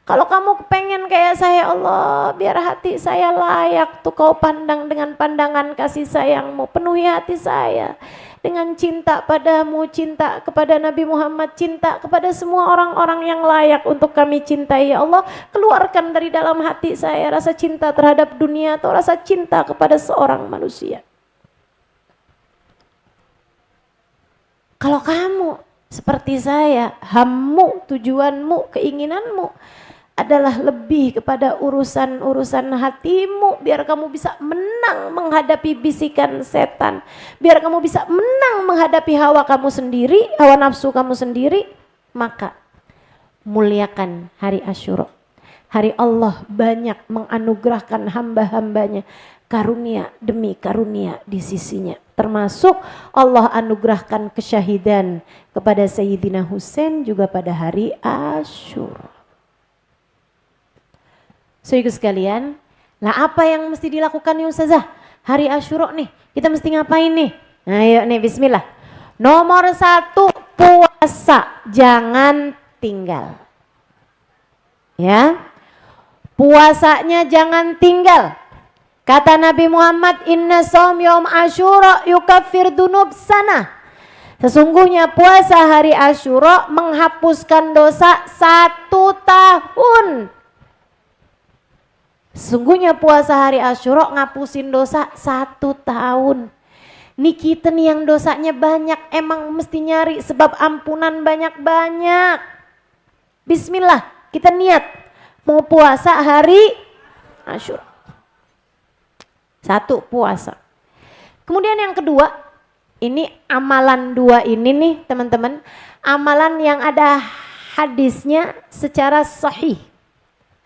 S1: Kalau kamu pengen kayak saya, Allah biar hati saya layak tuh kau pandang dengan pandangan kasih sayangmu, penuhi hati saya dengan cinta padamu, cinta kepada Nabi Muhammad, cinta kepada semua orang-orang yang layak untuk kami cintai. Ya Allah, keluarkan dari dalam hati saya rasa cinta terhadap dunia atau rasa cinta kepada seorang manusia. Kalau kamu seperti saya, hammu, tujuanmu, keinginanmu adalah lebih kepada urusan-urusan hatimu, biar kamu bisa menang menghadapi bisikan setan, biar kamu bisa menang menghadapi hawa kamu sendiri, hawa nafsu kamu sendiri, maka muliakan hari Asyura. Hari Allah banyak menganugerahkan hamba-hambanya karunia demi karunia di sisinya, termasuk Allah anugerahkan kesyahidan kepada Sayyidina Husain juga pada hari Asyura. Saudara sekalian, lah apa yang mesti dilakukan nih Ustazah? Hari Asyura nih, kita mesti ngapain nih? Ayo nih, bismillah. Nomor 1, puasa, jangan tinggal. Ya, puasanya jangan tinggal. Kata Nabi Muhammad, inna shaum yaum Asyura yukaffir dunub sana. Sesungguhnya puasa hari Asyura menghapuskan dosa 1 tahun. Sesungguhnya puasa hari Asyura ngapusin dosa 1 tahun. Nih kita nih yang dosanya banyak, emang mesti nyari sebab ampunan banyak-banyak. Bismillah, kita niat mau puasa hari Asyura. 1, puasa. Kemudian yang kedua, ini amalan 2 ini nih teman-teman, amalan yang ada hadisnya secara sahih.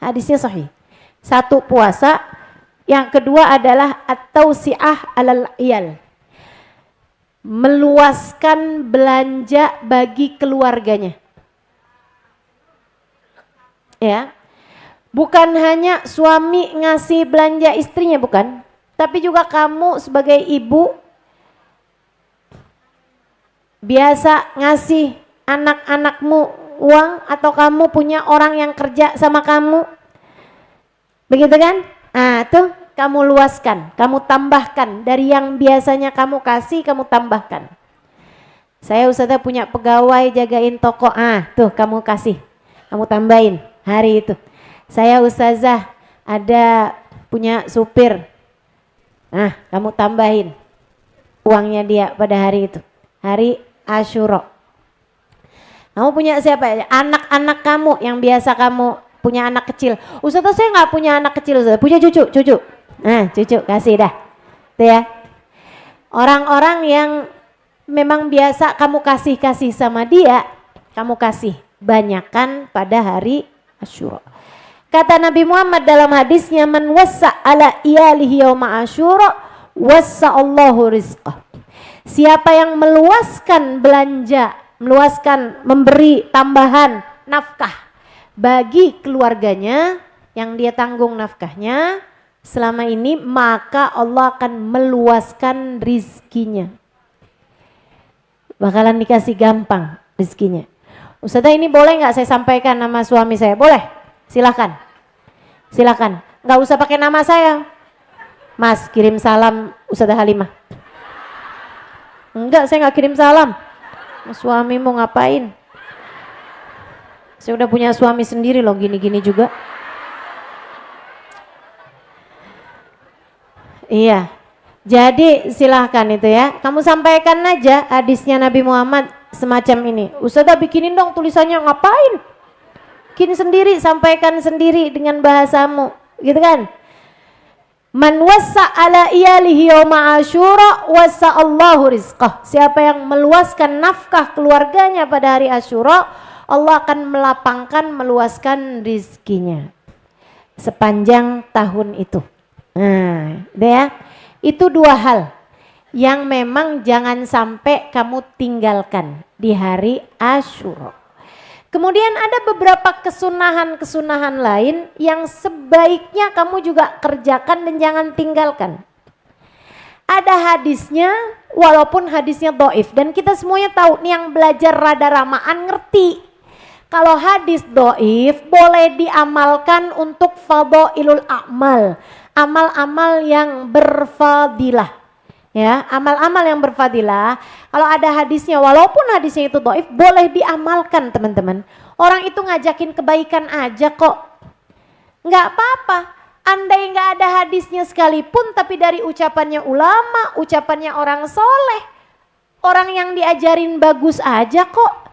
S1: Hadisnya sahih. 1, puasa. Yang kedua adalah at-tausi'ah alal iyal, meluaskan belanja bagi keluarganya. Ya, bukan hanya suami ngasih belanja istrinya, bukan, tapi juga kamu sebagai ibu biasa ngasih anak-anakmu uang, atau kamu punya orang yang kerja sama kamu, begitu kan? Nah tuh kamu luaskan, kamu tambahkan dari yang biasanya kamu kasih, kamu tambahkan. Saya Ustazah punya pegawai jagain toko, tuh kamu kasih, kamu tambahin hari itu. Saya Ustazah ada punya supir, kamu tambahin uangnya dia pada hari itu, hari Asyura. Kamu punya siapa ya? Anak-anak kamu yang biasa kamu punya anak kecil. Ustazah saya nggak punya anak kecil, Ustazah punya cucu. Cucu kasih dah. Tuh ya. Orang-orang yang memang biasa kamu kasih sama dia, kamu kasih banyakan pada hari Asyura. Kata Nabi Muhammad dalam hadisnya, man wassa ala iyalihi yauma Asyura wassa Allahu rizqah. Siapa yang meluaskan belanja, meluaskan memberi tambahan nafkah bagi keluarganya yang dia tanggung nafkahnya selama ini, maka Allah akan meluaskan rizkinya. Bakalan dikasih gampang rizkinya. Ustazah ini boleh nggak saya sampaikan nama suami saya? Boleh, silakan. Silakan. Nggak usah pakai nama saya. Mas, kirim salam Ustazah Halimah. Enggak, saya nggak kirim salam. Suami mau ngapain? Saya udah punya suami sendiri loh, gini-gini juga. Iya. Jadi silahkan itu ya. Kamu sampaikan aja hadisnya Nabi Muhammad semacam ini. Ustazah bikinin dong tulisannya, ngapain? Bikin sendiri, sampaikan sendiri dengan bahasamu. Gitu kan? Man wassa ala iyalihi yauma Asyura wassa Allahu rizqah. Siapa yang meluaskan nafkah keluarganya pada hari Asyura, Allah akan melapangkan, meluaskan rizkinya sepanjang tahun itu. Nah, ya, itu 2 hal yang memang jangan sampai kamu tinggalkan di hari Asyura. Kemudian ada beberapa kesunahan-kesunahan lain yang sebaiknya kamu juga kerjakan dan jangan tinggalkan. Ada hadisnya, walaupun hadisnya dhaif, dan kita semuanya tahu nih yang belajar rada ramaan ngerti. Kalau hadis dhaif boleh diamalkan untuk fadhailul a'mal, amal-amal yang berfadilah. Ya, amal-amal yang berfadilah. Kalau ada hadisnya, walaupun hadisnya itu dhaif, boleh diamalkan teman-teman. Orang itu ngajakin kebaikan aja kok. Nggak apa-apa. Andai nggak ada hadisnya sekalipun, tapi dari ucapannya ulama, ucapannya orang soleh, orang yang diajarin bagus aja kok.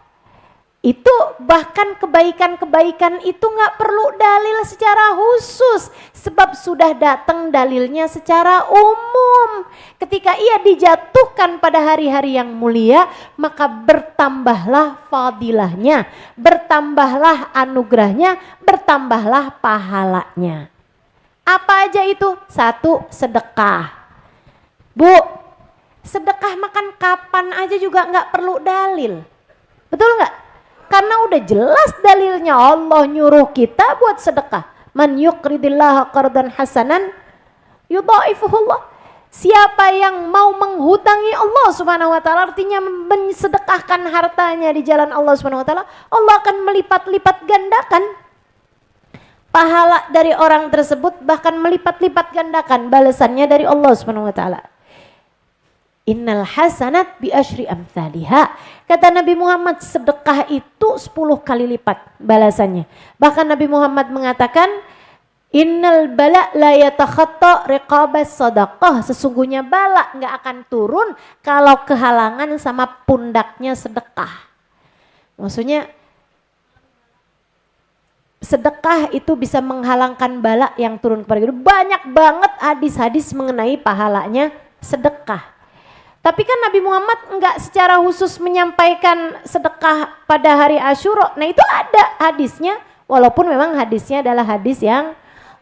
S1: Itu bahkan kebaikan-kebaikan itu nggak perlu dalil secara khusus, sebab sudah datang dalilnya secara umum. Ketika ia dijatuhkan pada hari-hari yang mulia, maka bertambahlah fadilahnya, bertambahlah anugerahnya, bertambahlah pahalanya. Apa aja itu? 1, sedekah. Bu, sedekah makan kapan aja juga nggak perlu dalil. Betul nggak? Karena udah jelas dalilnya, Allah nyuruh kita buat sedekah. Man yuqridillaha qardan hasanan yudha'ifuhullah. Siapa yang mau menghutangi Allah Subhanahu wa taala, artinya mensedekahkan hartanya di jalan Allah Subhanahu wa taala, Allah akan melipat-lipat gandakan pahala dari orang tersebut, bahkan melipat-lipat gandakan balasannya dari Allah Subhanahu wa taala. Innal hasanat bi asyri amsalihha. Kata Nabi Muhammad, sedekah itu 10 kali lipat balasannya. Bahkan Nabi Muhammad mengatakan, innal bala la yatakhatta riqabas sadaqah. Sesungguhnya bala enggak akan turun kalau kehalangan sama pundaknya sedekah. Maksudnya sedekah itu bisa menghalangkan bala yang turun kepada kita. Banyak banget hadis-hadis mengenai pahalanya sedekah. Tapi kan Nabi Muhammad enggak secara khusus menyampaikan sedekah pada hari Asyura. Nah itu ada hadisnya, walaupun memang hadisnya adalah hadis yang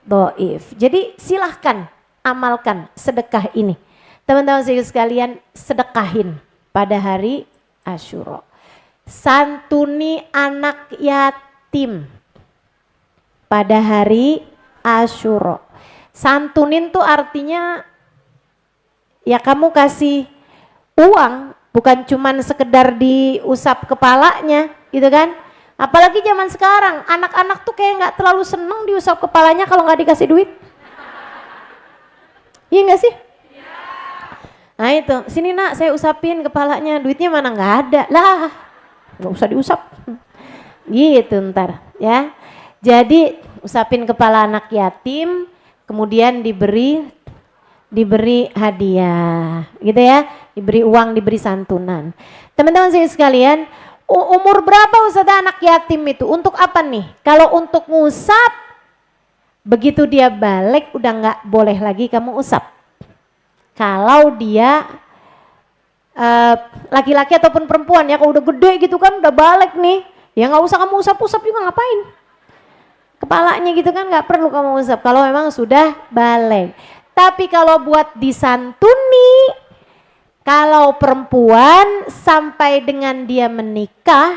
S1: dhaif. Jadi silahkan amalkan sedekah ini. Teman-teman sekalian, sedekahin pada hari Asyura. Santuni anak yatim pada hari Asyura. Santunin tuh artinya ya kamu kasih uang, bukan cuman sekedar diusap kepalanya gitu kan. Apalagi zaman sekarang, anak-anak tuh kayak nggak terlalu seneng diusap kepalanya kalau nggak dikasih duit. Iya nggak sih? Nah itu, sini nak saya usapin kepalanya, duitnya mana nggak ada. Lah, nggak usah diusap. Gitu ntar ya. Jadi usapin kepala anak yatim, kemudian diberi hadiah, gitu ya, diberi uang, diberi santunan. Teman-teman saya sekalian, umur berapa Ustazah anak yatim itu? Untuk apa nih? Kalau untuk ngusap, begitu dia balik udah nggak boleh lagi kamu usap. Kalau dia laki-laki ataupun perempuan ya, kalau udah gede gitu kan, udah balik nih, ya nggak usah kamu usap-usap juga, ngapain? Kepalanya gitu kan nggak perlu kamu usap kalau memang sudah balik. Tapi kalau buat disantuni, kalau perempuan sampai dengan dia menikah,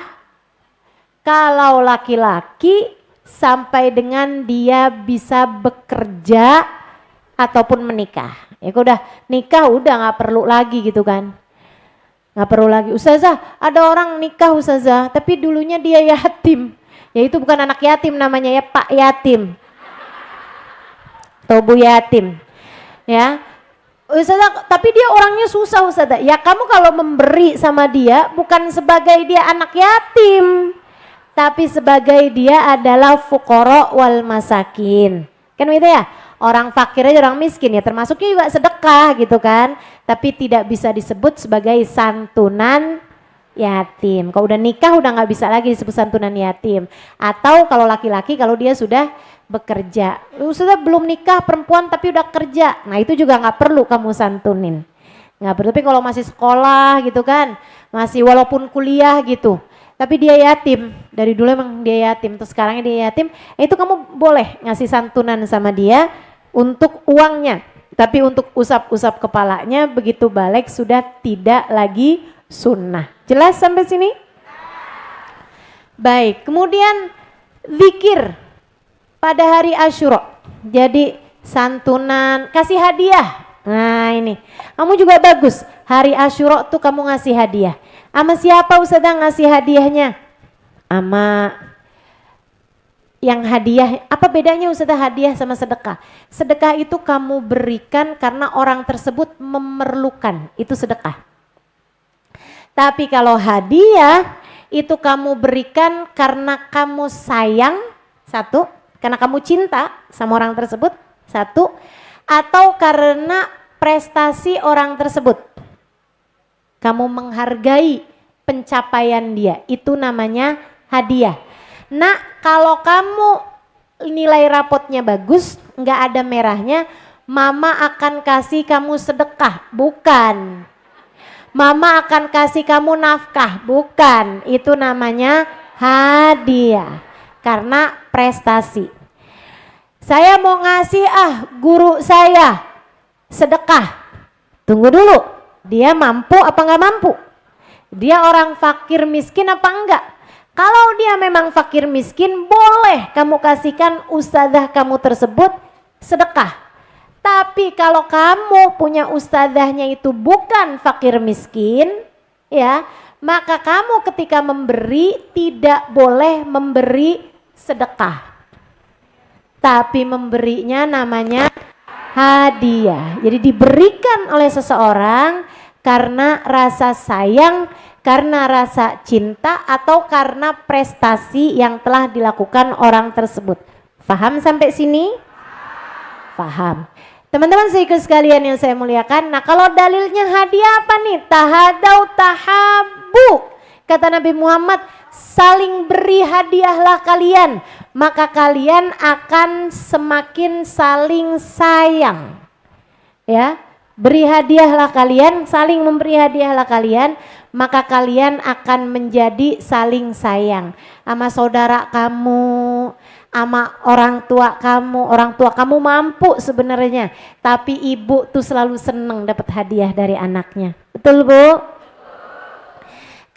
S1: kalau laki-laki sampai dengan dia bisa bekerja ataupun menikah. Ya udah nikah udah nggak perlu lagi gitu kan. Nggak perlu lagi. Ustazah, ada orang nikah Ustazah, tapi dulunya dia yatim. Ya itu bukan anak yatim namanya ya, Pak Yatim. Atau Bu Yatim. Ya, Ustazah, tapi dia orangnya susah Ustazah. Ya kamu kalau memberi sama dia bukan sebagai dia anak yatim, tapi sebagai dia adalah fuqara wal masakin. Kan gitu ya, orang fakir aja, orang miskin ya, termasuknya juga sedekah gitu kan. Tapi tidak bisa disebut sebagai santunan yatim. Kalau udah nikah udah nggak bisa lagi disebut santunan yatim. Atau kalau laki-laki, kalau dia sudah bekerja, sudah belum nikah perempuan tapi udah kerja, nah itu juga nggak perlu kamu santunin, nggak perlu. Tapi kalau masih sekolah gitu kan, masih walaupun kuliah gitu, tapi dia yatim, dari dulu emang dia yatim, terus sekarangnya dia yatim, itu kamu boleh ngasih santunan sama dia untuk uangnya. Tapi untuk usap-usap kepalanya begitu balik sudah tidak lagi sunnah. Jelas sampai sini? Baik, kemudian zikir pada hari Asyura. Jadi santunan, kasih hadiah. Nah ini, kamu juga bagus. Hari Asyura tuh kamu ngasih hadiah. Sama siapa Ustazah ngasih hadiahnya? Sama yang hadiah. Apa bedanya Ustazah hadiah sama sedekah? Sedekah itu kamu berikan karena orang tersebut memerlukan. Itu sedekah. Tapi kalau hadiah itu kamu berikan karena kamu sayang, satu, karena kamu cinta sama orang tersebut, satu, atau karena prestasi orang tersebut. Kamu menghargai pencapaian dia, itu namanya hadiah. Nah, kalau kamu nilai rapotnya bagus, nggak ada merahnya, mama akan kasih kamu sedekah, bukan. Mama akan kasih kamu nafkah, bukan. Itu namanya hadiah, karena prestasi. Saya mau ngasih guru saya sedekah. Tunggu dulu, dia mampu apa nggak mampu? Dia orang fakir miskin apa enggak? Kalau dia memang fakir miskin, boleh kamu kasihkan ustazah kamu tersebut sedekah. Tapi kalau kamu punya ustazahnya itu bukan fakir miskin, ya, maka kamu ketika memberi tidak boleh memberi sedekah. Tapi memberinya namanya hadiah. Jadi diberikan oleh seseorang karena rasa sayang, karena rasa cinta, atau karena prestasi yang telah dilakukan orang tersebut. Paham sampai sini? Paham. Teman-teman sekalian yang saya muliakan, nah kalau dalilnya hadiah apa nih? Tahadau tahabu. Kata Nabi Muhammad, saling beri hadiahlah kalian, maka kalian akan semakin saling sayang. Ya, beri hadiahlah kalian, saling memberi hadiahlah kalian, maka kalian akan menjadi saling sayang sama saudara kamu, sama orang tua kamu mampu sebenarnya, tapi ibu tuh selalu seneng dapat hadiah dari anaknya. Betul Bu?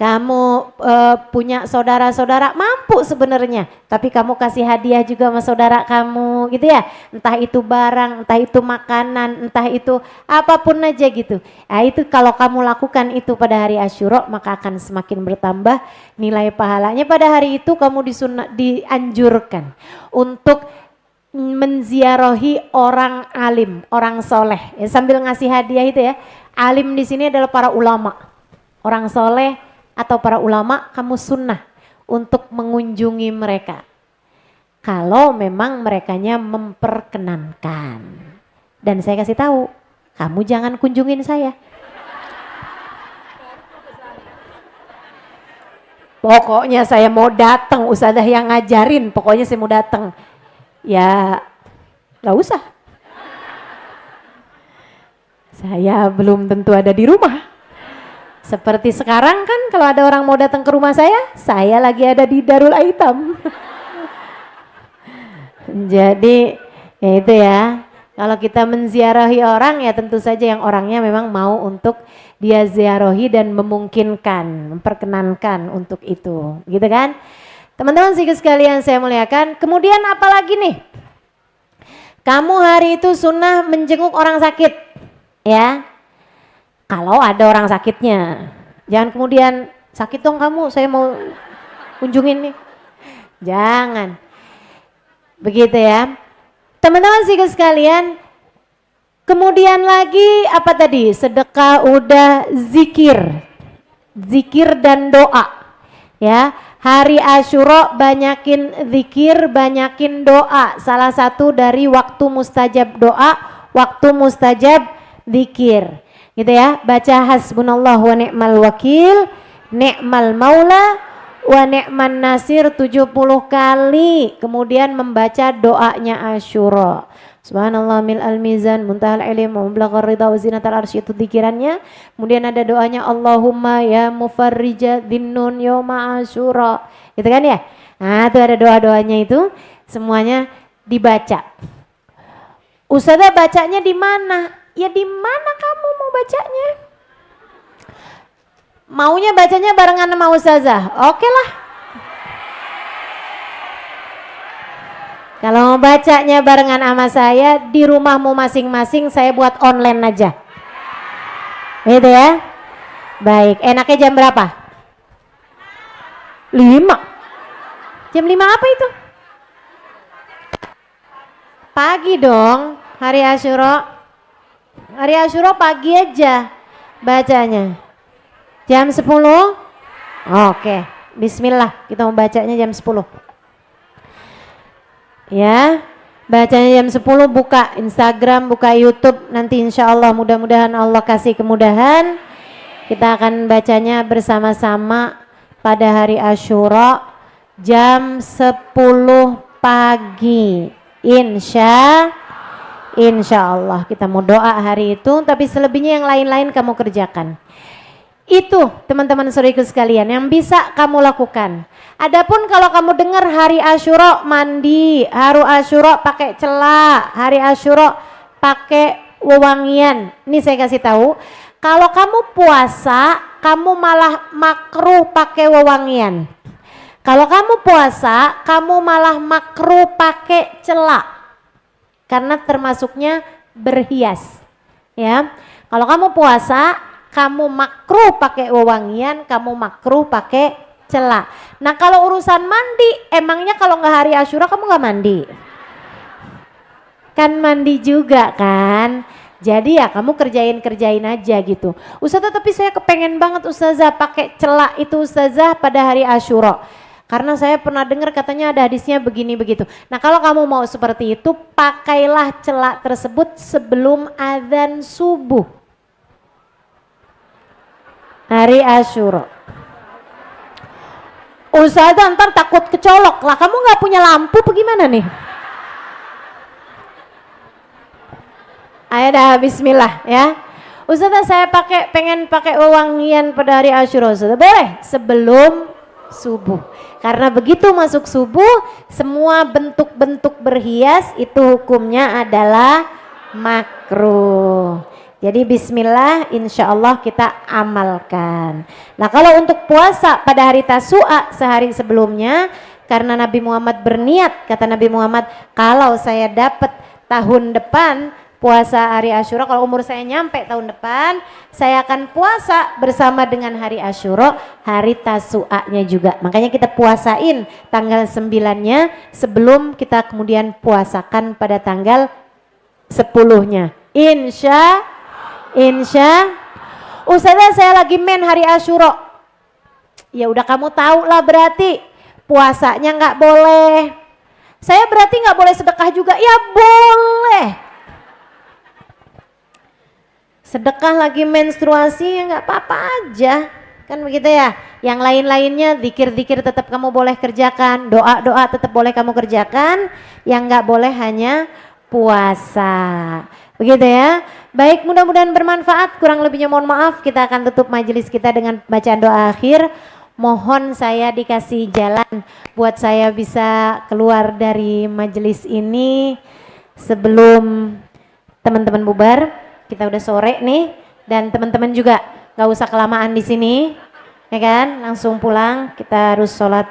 S1: Kamu punya saudara-saudara mampu sebenarnya, tapi kamu kasih hadiah juga sama saudara kamu gitu ya. Entah itu barang, entah itu makanan, entah itu apapun aja gitu. Nah itu kalau kamu lakukan itu pada hari Asyura, maka akan semakin bertambah nilai pahalanya. Pada hari itu kamu dianjurkan untuk menziarahi orang alim, orang soleh. Ya, sambil ngasih hadiah itu ya. Alim di sini adalah para ulama, orang soleh atau para ulama. Kamu sunnah untuk mengunjungi mereka kalau memang merekanya memperkenankan. Dan saya kasih tahu, kamu jangan kunjungin saya. Pokoknya saya mau datang, ustazah yang ngajarin, pokoknya saya mau datang. Ya gak usah. Saya belum tentu ada di rumah. Seperti sekarang kan kalau ada orang mau datang ke rumah saya lagi ada di Darul Aitam. Jadi ya itu ya, kalau kita menziarahi orang ya tentu saja yang orangnya memang mau untuk dia ziarahi dan memungkinkan, memperkenankan untuk itu, gitu kan? Teman-teman sekalian saya muliakan. Kemudian apalagi nih? Kamu hari itu sunnah menjenguk orang sakit, ya. Kalau ada orang sakitnya, jangan kemudian sakit dong kamu, saya mau kunjungin nih. Jangan. Begitu ya. Teman-teman sekalian, kemudian lagi apa tadi? Sedekah udah, zikir. Zikir dan doa. Ya, hari Asyura banyakin zikir, banyakin doa. Salah satu dari waktu mustajab doa, waktu mustajab zikir. Gitu ya, baca hasbunallah wa ni'mal wakil, ni'mal maula wa ni'man nasir 70 kali. Kemudian membaca doanya Asyura. Subhanallah mil al-mizan muntahal ilim wa mublaghar ridha wa zinatal arsy, itu dzikirannya. Kemudian ada doanya Allahumma ya mufarrija dhinnun yauma Asyura. Gitu kan ya? Nah, itu ada doa-doanya itu semuanya dibaca. Ustazah bacanya di mana? Ya di mana kamu mau bacanya? Maunya bacanya barengan sama ustazah? Oke lah. Kalau mau bacanya barengan sama saya, di rumahmu masing-masing saya buat online aja. Gitu ya. Baik, enaknya jam berapa? 5. Jam 5 apa itu? Pagi dong, hari Asyura. Hari Asyura pagi aja bacanya. Jam 10? Oke, bismillah, kita mau bacanya jam 10. Ya, bacanya jam 10, buka Instagram, buka YouTube, nanti insya Allah mudah-mudahan Allah kasih kemudahan. Kita akan bacanya bersama-sama pada hari Asyura jam 10 pagi. Insya Allah kita mau doa hari itu, tapi selebihnya yang lain-lain kamu kerjakan. Itu teman-teman saudariku sekalian yang bisa kamu lakukan. Adapun kalau kamu dengar hari Asyura mandi, hari Asyura pakai celak, hari Asyura pakai wewangian. Ini saya kasih tahu, kalau kamu puasa kamu malah makruh pakai wewangian. Kalau kamu puasa, kamu malah makruh pakai celak, karena termasuknya berhias. Ya, kalau kamu puasa, kamu makruh pakai wewangian, kamu makruh pakai celak. Nah kalau urusan mandi, emangnya kalau nggak hari Asyura kamu nggak mandi? Kan mandi juga kan? Jadi ya kamu kerjain aja gitu. Ustazah tapi saya kepengen banget ustazah pakai celak itu ustazah pada hari Asyura. Karena saya pernah dengar katanya ada hadisnya begini begitu. Nah kalau kamu mau seperti itu, pakailah celak tersebut sebelum azan subuh hari Asyura. Ustazah ntar takut kecolok lah, kamu nggak punya lampu bagaimana nih? Ayo dah, bismillah ya. Ustazah saya pengen pakai wewangian pada hari Asyura. Ustazah boleh sebelum subuh, karena begitu masuk subuh semua bentuk-bentuk berhias itu hukumnya adalah makruh. Jadi bismillah, insya Allah kita amalkan. Nah kalau untuk puasa pada hari Tasu'a sehari sebelumnya, karena Nabi Muhammad berniat, kata Nabi Muhammad, kalau saya dapat tahun depan puasa hari Asyura, kalau umur saya nyampe tahun depan, saya akan puasa bersama dengan hari Asyura, hari Tasu'anya juga. Makanya kita puasain tanggal 9-nya sebelum kita kemudian puasakan pada tanggal 10-nya. Insya Ustazah saya lagi main hari Asyura. Ya udah kamu tahu lah berarti puasanya nggak boleh. Saya berarti nggak boleh sedekah juga? Ya boleh. Sedekah lagi menstruasi ya nggak apa-apa aja, kan begitu ya. Yang lain-lainnya zikir-zikir tetap kamu boleh kerjakan, doa-doa tetap boleh kamu kerjakan. Yang nggak boleh hanya puasa, begitu ya. Baik, mudah-mudahan bermanfaat. Kurang lebihnya mohon maaf. Kita akan tutup majelis kita dengan bacaan doa akhir. Mohon saya dikasih jalan buat saya bisa keluar dari majelis ini sebelum teman-teman bubar. Kita udah sore nih, dan teman-teman juga nggak usah kelamaan di sini, ya kan? Langsung pulang. Kita harus sholat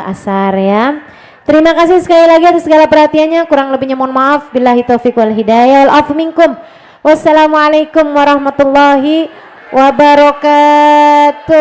S1: asar ya. Terima kasih sekali lagi atas segala perhatiannya. Kurang lebihnya mohon maaf. Billahi taufiq wal hidayah. Wal afu minkum. Wassalamualaikum warahmatullahi wabarakatuh.